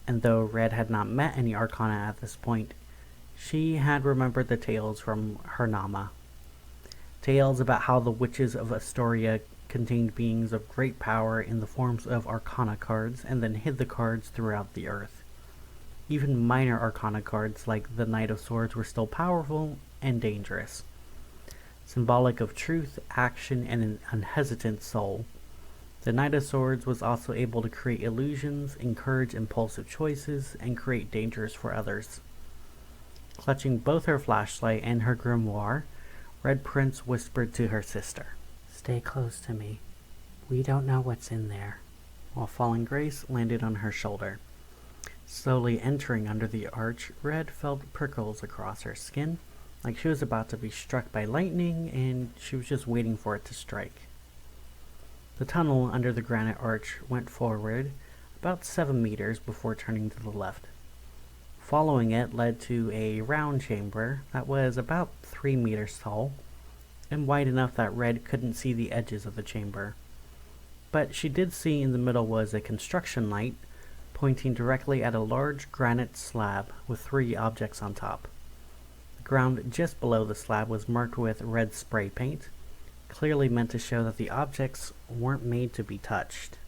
And though Red had not met any arcana at this point, she had remembered the tales from her Nama. Tales about how the witches of Astoria contained beings of great power in the forms of arcana cards and then hid the cards throughout the earth. Even minor arcana cards like the Knight of Swords were still powerful and dangerous. Symbolic of truth, action, and an unhesitant soul, the Knight of Swords was also able to create illusions, encourage impulsive choices, and create dangers for others. Clutching both her flashlight and her grimoire, Red Prince whispered to her sister, "Stay close to me. We don't know what's in there," while Falling Grace landed on her shoulder. Slowly entering under the arch, Red felt prickles across her skin, like she was about to be struck by lightning and she was just waiting for it to strike. The tunnel under the granite arch went forward about 7 meters before turning to the left. Following it led to a round chamber that was about 3 meters tall and wide enough that Red couldn't see the edges of the chamber. But she did see in the middle was a construction light pointing directly at a large granite slab with 3 objects on top. The ground just below the slab was marked with red spray paint, clearly meant to show that the objects weren't made to be touched.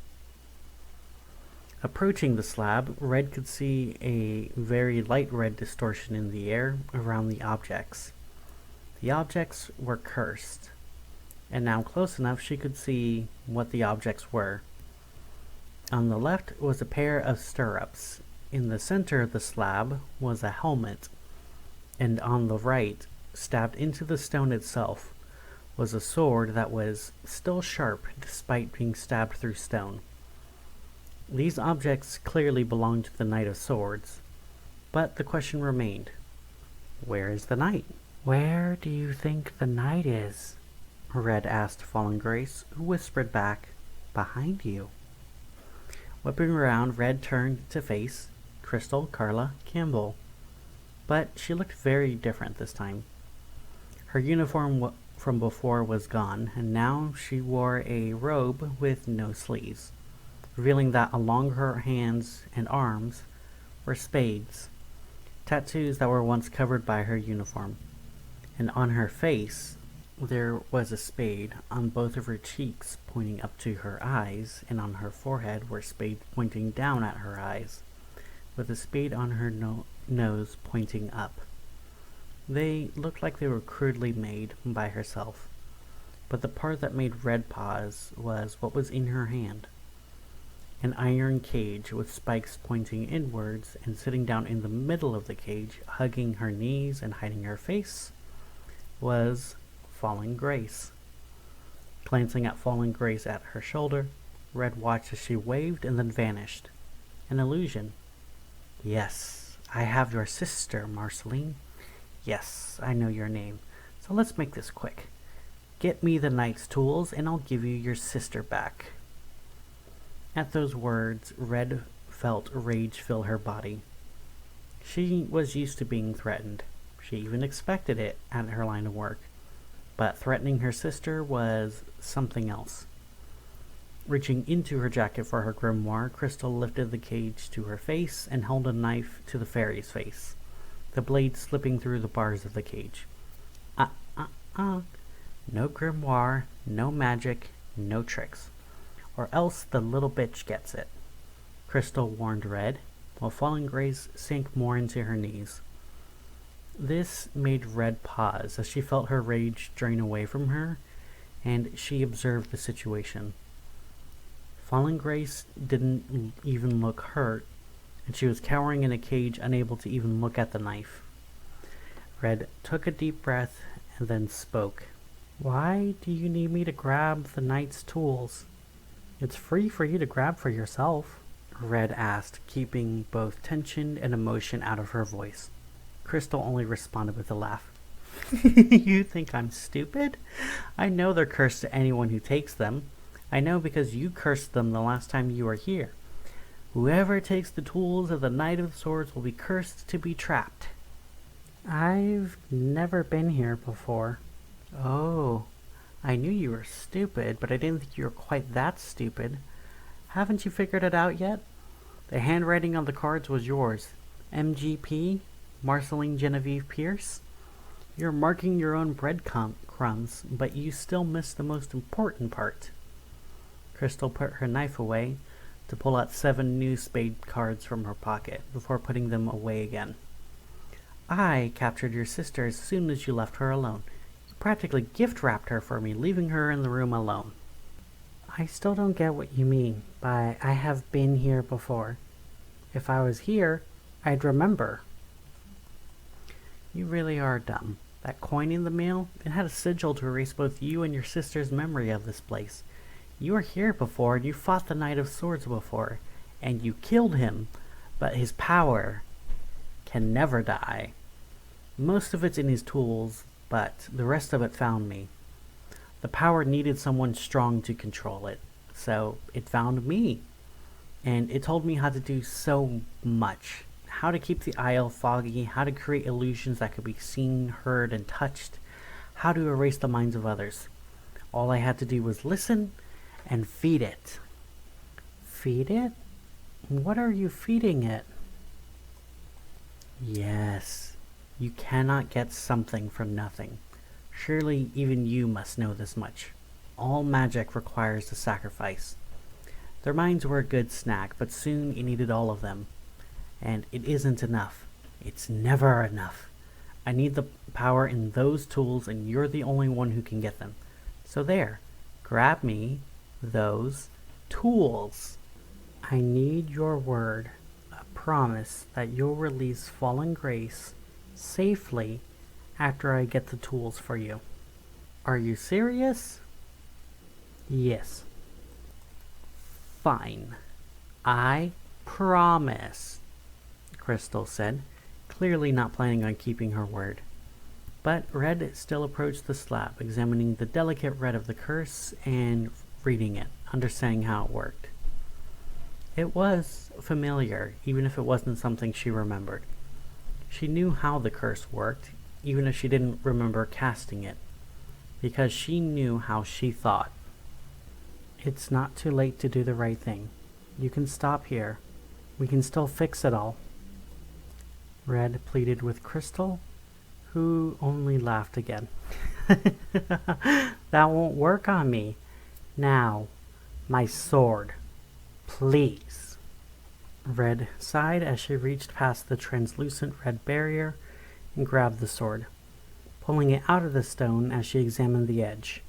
Approaching the slab, Red could see a very light red distortion in the air around the objects. The objects were cursed, and now close enough she could see what the objects were. On the left was a pair of stirrups. In the center of the slab was a helmet, and on the right, stabbed into the stone itself, was a sword that was still sharp despite being stabbed through stone. These objects clearly belonged to the Knight of Swords, but the question remained, where is the knight? "Where do you think the knight is?" Red asked Fallen Grace, who whispered back, "Behind you." Whipping around, Red turned to face Crystal Carla Campbell, but she looked very different this time. Her uniform from before was gone, and now she wore a robe with no sleeves, revealing that along her hands and arms were spades, tattoos that were once covered by her uniform. And on her face, there was a spade on both of her cheeks pointing up to her eyes, and on her forehead were spades pointing down at her eyes, with a spade on her nose pointing up. They looked like they were crudely made by herself, but the part that made Red pause was what was in her hand. An iron cage with spikes pointing inwards, and sitting down in the middle of the cage, hugging her knees and hiding her face, was Fallen Grace. Glancing at Fallen Grace at her shoulder, Red watched as she waved and then vanished. An illusion. "Yes, I have your sister, Marceline. Yes, I know your name. So let's make this quick. Get me the knight's tools and I'll give you your sister back." At those words, Red felt rage fill her body. She was used to being threatened. She even expected it at her line of work. but threatening her sister was something else. Reaching into her jacket for her grimoire, Crystal lifted the cage to her face and held a knife to the fairy's face, the blade slipping through the bars of the cage. No grimoire, no magic, no tricks, or else the little bitch gets it, Crystal warned Red, while Fallen Grace sank more into her knees. This made Red pause as she felt her rage drain away from her, and she observed the situation. Fallen Grace didn't even look hurt, and she was cowering in a cage, unable to even look at the knife. Red took a deep breath and then spoke. "Why do you need me to grab the knight's tools? It's free for you to grab for yourself," Red asked, keeping both tension and emotion out of her voice. Crystal only responded with a laugh. "You think I'm stupid? I know they're cursed to anyone who takes them. I know because you cursed them the last time you were here. Whoever takes the tools of the Knight of Swords will be cursed to be trapped." "I've never been here before." "Oh, I knew you were stupid, but I didn't think you were quite that stupid. Haven't you figured it out yet? The handwriting on the cards was yours. MGP, Marceline Genevieve Pierce. You're marking your own breadcrumbs, but you still missed the most important part." Crystal put her knife away to pull out 7 new spade cards from her pocket before putting them away again. "I captured your sister as soon as you left her alone. You practically gift-wrapped her for me, leaving her in the room alone." "I still don't get what you mean by I have been here before. If I was here, I'd remember." "You really are dumb. That coin in the mail, it had a sigil to erase both you and your sister's memory of this place. You were here before, and you fought the Knight of Swords before, and you killed him, but his power can never die. Most of it's in his tools, but the rest of it found me. The power needed someone strong to control it, so it found me. And it told me how to do so much. How to keep the Isle foggy, how to create illusions that could be seen, heard, and touched, how to erase the minds of others. All I had to do was listen and feed it." "Feed it? What are you feeding it?" "Yes, you cannot get something for nothing. Surely even you must know this much. All magic requires a sacrifice. Their minds were a good snack, but soon you needed all of them. And it isn't enough. It's never enough. I need the power in those tools, and you're the only one who can get them. So there, grab me those tools." "I need your word, a promise that you'll release Fallen Grace safely after I get the tools for you." "Are you serious?" "Yes." "Fine. I promise," Crystal said, clearly not planning on keeping her word. But Red still approached the slab, examining the delicate red of the curse and reading it, understanding how it worked. It was familiar, even if it wasn't something she remembered. She knew how the curse worked, even if she didn't remember casting it, because she knew how she thought. "It's not too late to do the right thing. You can stop here. We can still fix it all," Red pleaded with Crystal, who only laughed again. "That won't work on me. Now, my sword, please." Red sighed as she reached past the translucent red barrier and grabbed the sword, pulling it out of the stone as she examined the edge.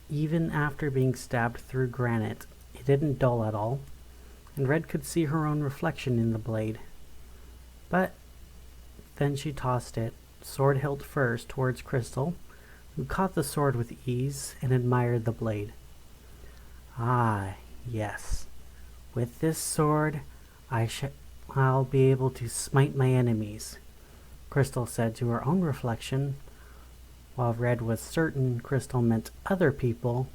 Even after being stabbed through granite, it didn't dull at all, and Red could see her own reflection in the blade. But then she tossed it, sword hilt first, towards Crystal, who caught the sword with ease and admired the blade. "Ah, yes. With this sword, I'll be able to smite my enemies," Crystal said to her own reflection. While Red was certain Crystal meant other people,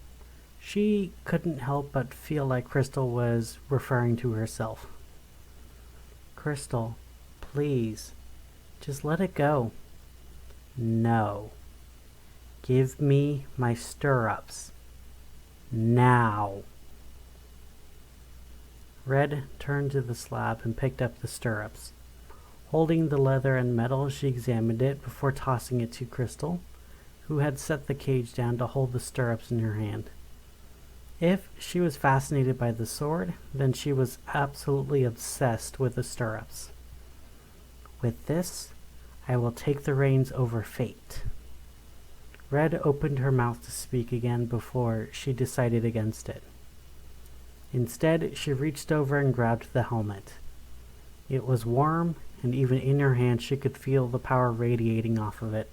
she couldn't help but feel like Crystal was referring to herself. "Crystal, please, just let it go." "No." Give me my stirrups. Now. Red turned to the slab and picked up the stirrups. Holding the leather and metal, she examined it before tossing it to Crystal, who had set the cage down to hold the stirrups in her hand. If she was fascinated by the sword, then she was absolutely obsessed with the stirrups. With this, I will take the reins over fate. Red opened her mouth to speak again before she decided against it. Instead, she reached over and grabbed the helmet. It was warm, and even in her hand she could feel the power radiating off of it.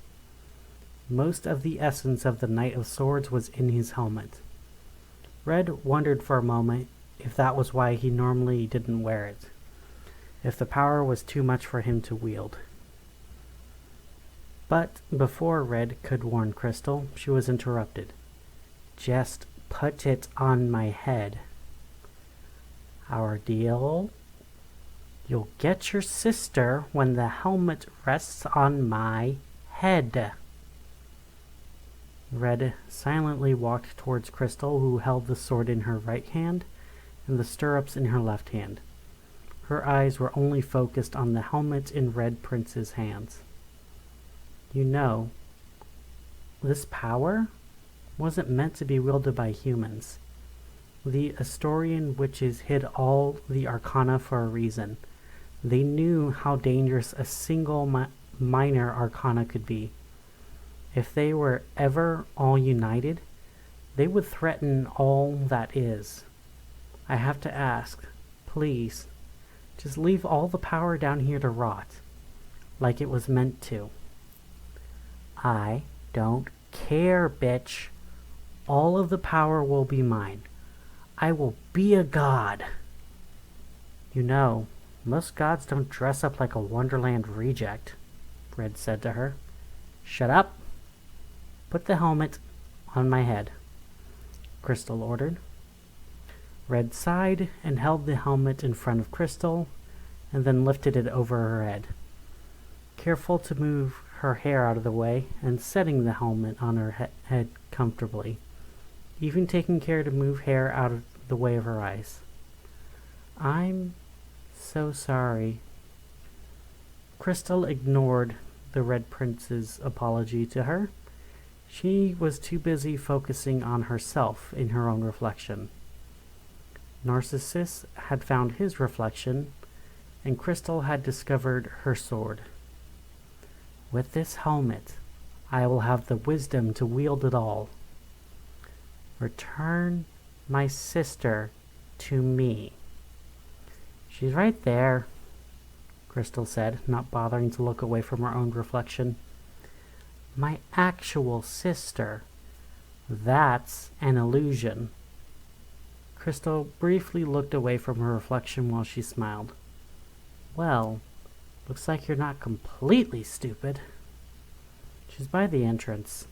Most of the essence of the Knight of Swords was in his helmet. Red wondered for a moment if that was why he normally didn't wear it, if the power was too much for him to wield. But before Red could warn Crystal, she was interrupted. Just put it on my head. Our deal? You'll get your sister when the helmet rests on my head. Red silently walked towards Crystal, who held the sword in her right hand and the stirrups in her left hand. Her eyes were only focused on the helmet in Red Prince's hands. You know, this power wasn't meant to be wielded by humans. The Asturian witches hid all the arcana for a reason. They knew how dangerous a single minor arcana could be. If they were ever all united, they would threaten all that is. I have to ask, please, just leave all the power down here to rot, like it was meant to. I don't care, bitch. All of the power will be mine. I will be a god. You know, most gods don't dress up like a Wonderland reject, Red said to her. Shut up. Put the helmet on my head, Crystal ordered. Red sighed and held the helmet in front of Crystal, and then lifted it over her head. Careful to move her hair out of the way and setting the helmet on her head comfortably, even taking care to move hair out of the way of her eyes. I'm so sorry. Crystal ignored the Red Prince's apology to her. She was too busy focusing on herself in her own reflection. Narcissus had found his reflection, and Crystal had discovered her sword. With this helmet, I will have the wisdom to wield it all. Return my sister to me. She's right there, Crystal said, not bothering to look away from her own reflection. My actual sister. That's an illusion. Crystal briefly looked away from her reflection while she smiled. Well, looks like you're not completely stupid. She's by the entrance,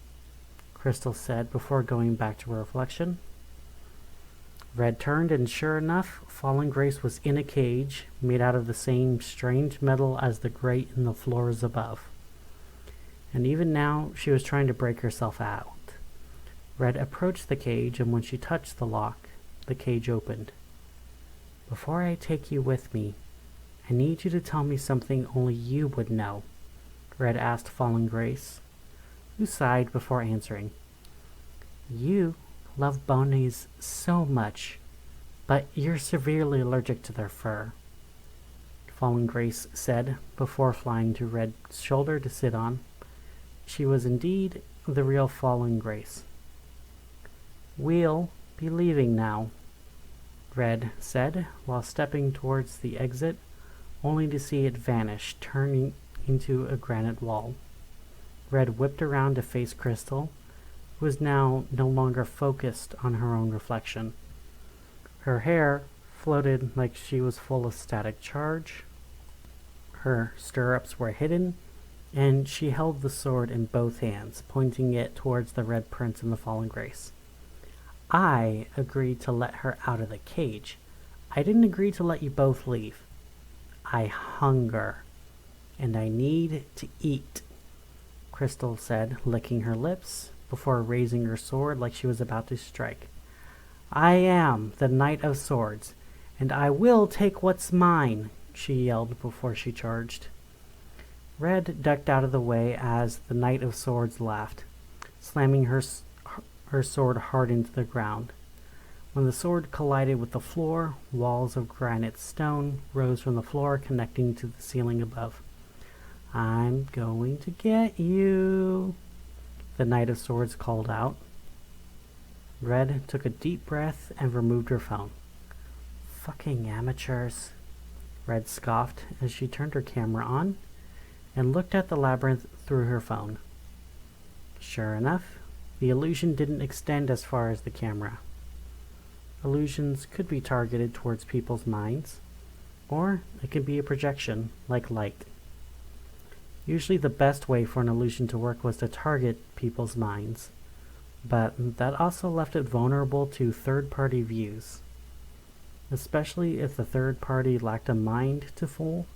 Crystal said before going back to her reflection. Red turned, and sure enough, Fallen Grace was in a cage made out of the same strange metal as the grate in the floors above. And even now, she was trying to break herself out. Red approached the cage, and when she touched the lock, the cage opened. Before I take you with me, I need you to tell me something only you would know, Red asked Fallen Grace, who sighed before answering. You love bonies so much, but you're severely allergic to their fur, Fallen Grace said before flying to Red's shoulder to sit on. She was indeed the real Fallen Grace. We'll be leaving now, Red said while stepping towards the exit, only to see it vanish, turning into a granite wall. Red whipped around to face Crystal, who was now no longer focused on her own reflection. Her hair floated like she was full of static charge. Her stirrups were hidden, and she held the sword in both hands, pointing it towards the Red Prince and the Fallen Grace. I agreed to let her out of the cage. I didn't agree to let you both leave. I hunger, and I need to eat, Crystal said, licking her lips before raising her sword like she was about to strike. "I am the Knight of Swords, and I will take what's mine," she yelled before she charged. Red ducked out of the way as the Knight of Swords laughed, slamming her sword hard into the ground. When the sword collided with the floor, walls of granite stone rose from the floor, connecting to the ceiling above. "I'm going to get you," the Knight of Swords called out. Red took a deep breath and removed her phone. "Fucking amateurs," Red scoffed as she turned her camera on and looked at the labyrinth through her phone. Sure enough, the illusion didn't extend as far as the camera. Illusions could be targeted towards people's minds, or it can be a projection, like light. Usually the best way for an illusion to work was to target people's minds, but that also left it vulnerable to third-party views, especially if the third party lacked a mind to fool,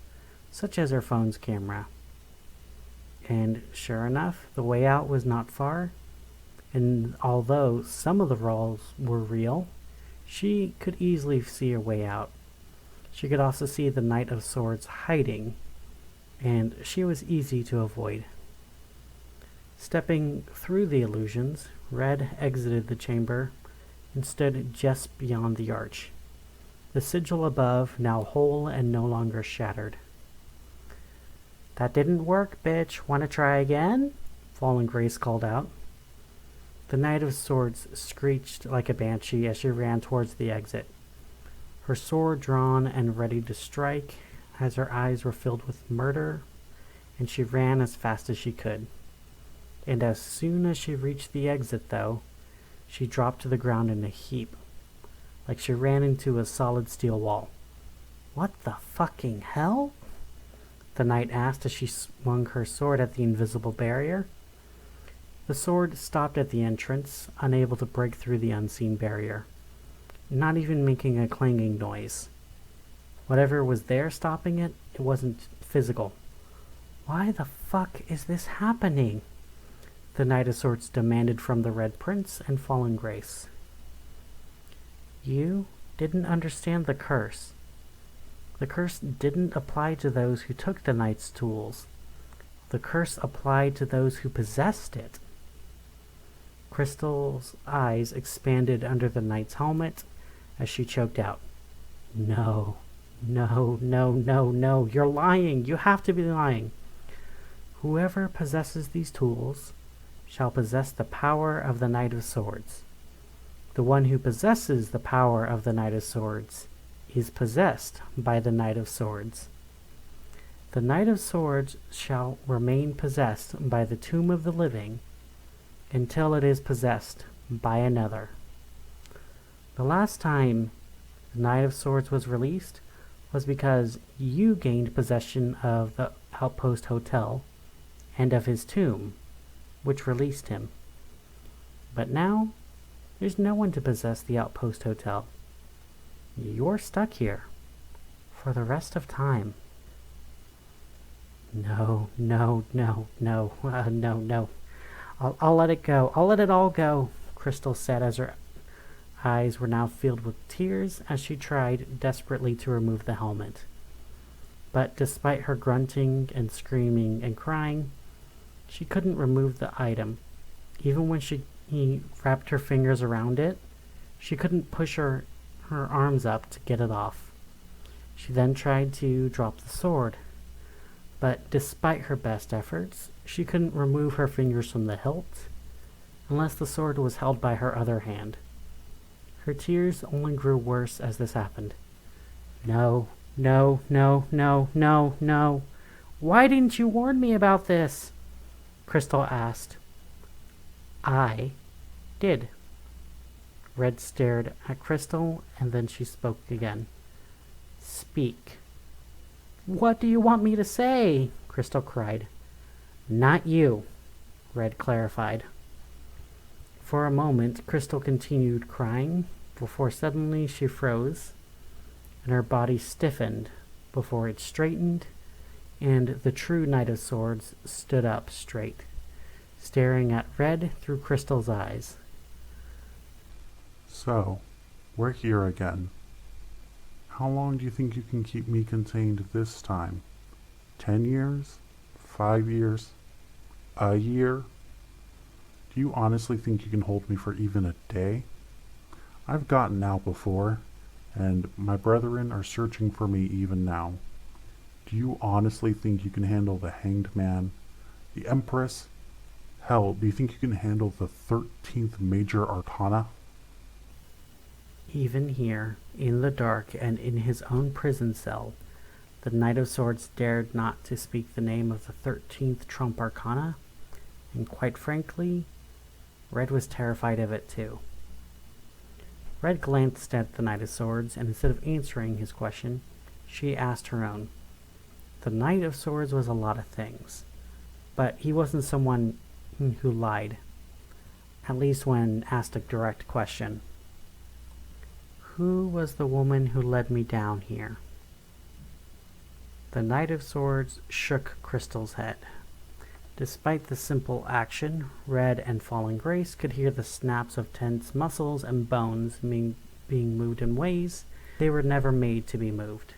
such as her phone's camera. And sure enough, the way out was not far, and although some of the walls were real, she could easily see a way out. She could also see the Knight of Swords hiding, and she was easy to avoid. Stepping through the illusions, Red exited the chamber and stood just beyond the arch, the sigil above now whole and no longer shattered. "That didn't work, bitch. Want to try again?" Fallen Grace called out. The Knight of Swords screeched like a banshee as she ran towards the exit, her sword drawn and ready to strike as her eyes were filled with murder, and she ran as fast as she could. And as soon as she reached the exit, though, she dropped to the ground in a heap, like she ran into a solid steel wall. "What the fucking hell?" the knight asked as she swung her sword at the invisible barrier. The sword stopped at the entrance, unable to break through the unseen barrier, not even making a clanging noise. Whatever was there stopping it, it wasn't physical. "Why the fuck is this happening?" the Knight of Swords demanded from the Red Prince and Fallen Grace. "You didn't understand the curse. The curse didn't apply to those who took the knight's tools. The curse applied to those who possessed it." Crystal's eyes expanded under the knight's helmet as she choked out, "No, no, no, no, no, you're lying. You have to be lying. Whoever possesses these tools shall possess the power of the Knight of Swords. The one who possesses the power of the Knight of Swords is possessed by the Knight of Swords. The Knight of Swords shall remain possessed by the tomb of the living until it is possessed by another. The last time the Knight of Swords was released was because you gained possession of the Outpost Hotel and of his tomb, which released him. But now, there's no one to possess the Outpost Hotel. You're stuck here for the rest of time." No, no, no, no, no, no. I'll let it go. I'll let it all go," Crystal said as her eyes were now filled with tears as she tried desperately to remove the helmet. But despite her grunting and screaming and crying, she couldn't remove the item. Even when she wrapped her fingers around it, she couldn't push her arms up to get it off. She then tried to drop the sword, but despite her best efforts, she couldn't remove her fingers from the hilt unless the sword was held by her other hand. Her tears only grew worse as this happened. "No, no, no, no, no, no. Why didn't you warn me about this?" Crystal asked. "I did." Red stared at Crystal, and then she spoke again. "Speak." "What do you want me to say?" Crystal cried. "Not you," Red clarified. For a moment, Crystal continued crying, before suddenly she froze, and her body stiffened before it straightened, and the true Knight of Swords stood up straight, staring at Red through Crystal's eyes. So, we're here again. How long do you think you can keep me contained this time? 10 years? 5 years? A year? Do you honestly think you can hold me for even a day? I've gotten out before, and my brethren are searching for me even now. Do you honestly think you can handle the Hanged Man, the Empress? Hell, do you think you can handle the 13th Major Arcana? Even here, in the dark and in his own prison cell, the Knight of Swords dared not to speak the name of the 13th Trump Arcana, and quite frankly, Red was terrified of it too. Red glanced at the Knight of Swords, and instead of answering his question, she asked her own. The Knight of Swords was a lot of things, but he wasn't someone who lied, at least when asked a direct question. Who was the woman who led me down here? The Knight of Swords shook Crystal's head. Despite the simple action, Red and Fallen Grace could hear the snaps of tense muscles and bones being moved in ways they were never made to be moved.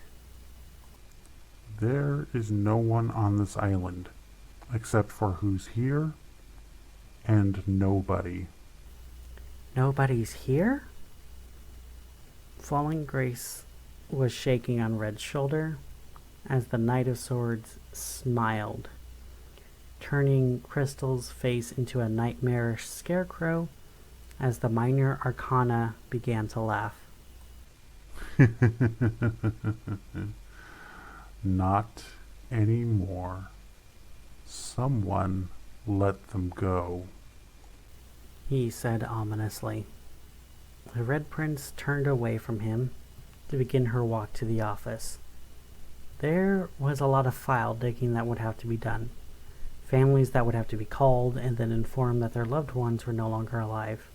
There is no one on this island, except for who's here, and nobody. Nobody's here? Fallen Grace was shaking on Red's shoulder as the Knight of Swords smiled, turning Crystal's face into a nightmarish scarecrow as the Minor Arcana began to laugh. Not anymore. Someone let them go, he said ominously. The Red Prince turned away from him to begin her walk to the office. There was a lot of file digging that would have to be done. Families that would have to be called and then informed that their loved ones were no longer alive.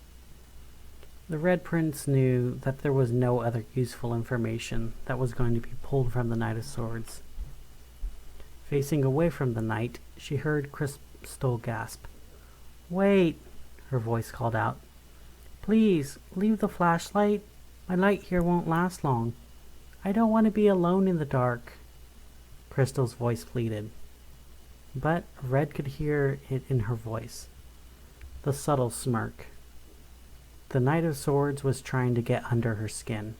The Red Prince knew that there was no other useful information that was going to be pulled from the Knight of Swords. Facing away from the knight, she heard Crystal gasp. "Wait," her voice called out. "Please, leave the flashlight. My light here won't last long. I don't want to be alone in the dark," Crystal's voice pleaded. But Red could hear it in her voice. The subtle smirk. The Knight of Swords was trying to get under her skin,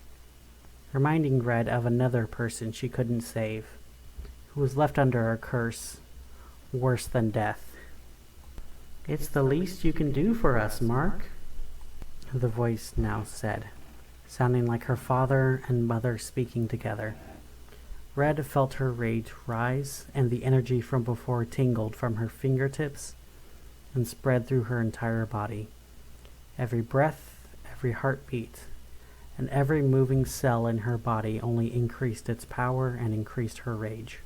reminding Red of another person she couldn't save, who was left under a curse worse than death. "It's the least you can do for us, Mark," the voice now said, sounding like her father and mother speaking together. Red felt her rage rise, and the energy from before tingled from her fingertips and spread through her entire body. Every breath, every heartbeat, and every moving cell in her body only increased its power and increased her rage.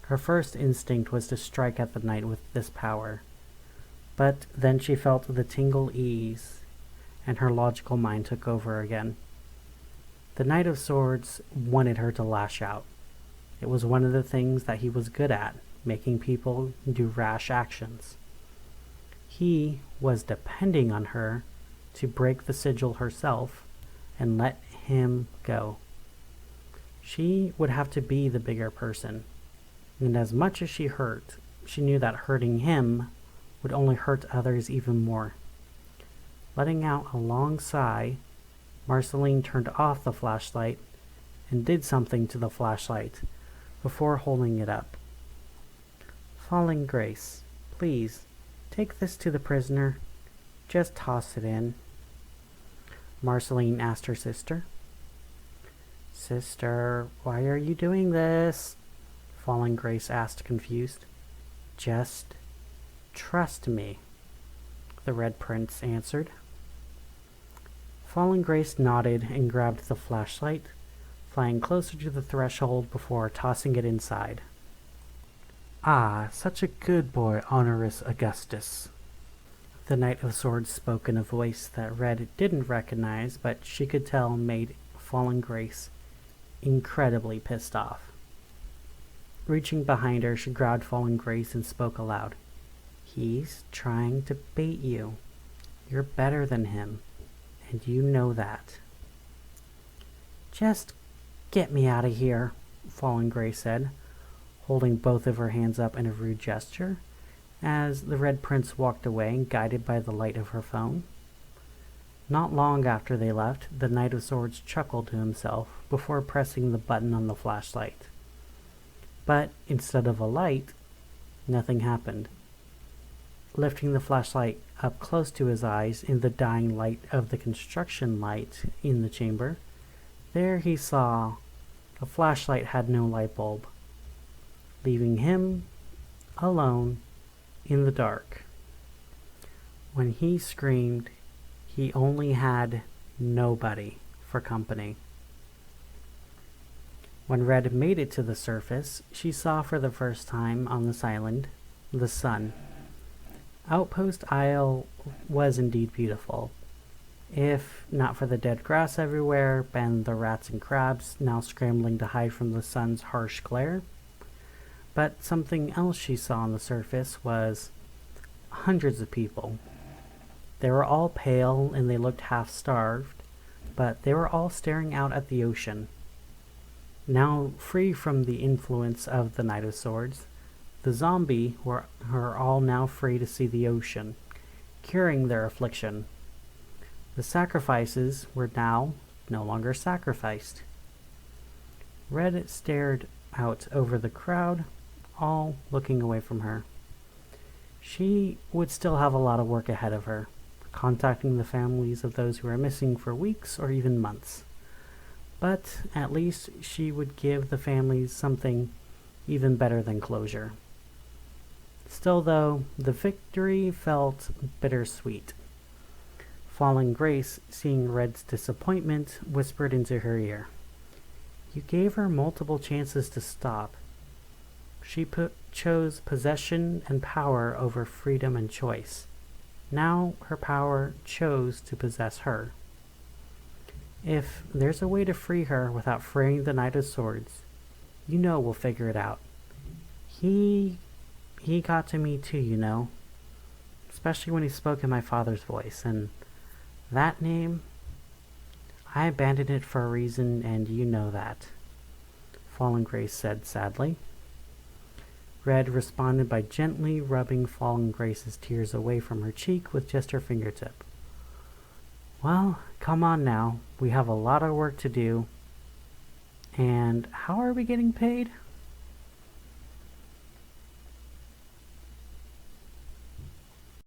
Her first instinct was to strike at the knight with this power, but then she felt the tingle ease, and her logical mind took over again. The Knight of Swords wanted her to lash out. It was one of the things that he was good at, making people do rash actions. He was depending on her to break the sigil herself and let him go. She would have to be the bigger person, and as much as she hurt, she knew that hurting him would only hurt others even more. Letting out a long sigh, Marceline turned off the flashlight and did something to the flashlight before holding it up. "Fallen Grace, please, take this to the prisoner. Just toss it in," Marceline asked her sister. "Sister, why are you doing this?" Fallen Grace asked, confused. "Just trust me," the Red Prince answered. Fallen Grace nodded and grabbed the flashlight, flying closer to the threshold before tossing it inside. "Ah, such a good boy, Honoris Augustus," the Knight of Swords spoke in a voice that Red didn't recognize, but she could tell made Fallen Grace incredibly pissed off. Reaching behind her, she grabbed Fallen Grace and spoke aloud. He's trying to bait you. You're better than him, and you know that. Just get me out of here, Fallen Gray said, holding both of her hands up in a rude gesture, as the Red Prince walked away, guided by the light of her phone. Not long after they left, the Knight of Swords chuckled to himself before pressing the button on the flashlight. But instead of a light, nothing happened. Lifting the flashlight up close to his eyes in the dying light of the construction light in the chamber, there he saw the flashlight had no light bulb, leaving him alone in the dark. When he screamed, he only had nobody for company. When Red made it to the surface, she saw for the first time on this island the sun. Outpost Isle was indeed beautiful, if not for the dead grass everywhere and the rats and crabs now scrambling to hide from the sun's harsh glare. But something else she saw on the surface was hundreds of people. They were all pale and they looked half-starved, but they were all staring out at the ocean. Now free from the influence of the Knight of Swords, the zombie were all now free to see the ocean, curing their affliction. The sacrifices were now no longer sacrificed. Red stared out over the crowd, all looking away from her. She would still have a lot of work ahead of her, contacting the families of those who are missing for weeks or even months. But at least she would give the families something even better than closure. Still, though, the victory felt bittersweet. Fallen Grace, seeing Red's disappointment, whispered into her ear, "You gave her multiple chances to stop. She chose possession and power over freedom and choice. Now her power chose to possess her. If there's a way to free her without freeing the Knight of Swords, you know we'll figure it out. He got to me too, you know. Especially when he spoke in my father's voice, and that name, I abandoned it for a reason, and you know that," Fallen Grace said sadly. Red responded by gently rubbing Fallen Grace's tears away from her cheek with just her fingertip. "Well, come on now. We have a lot of work to do. And how are we getting paid?"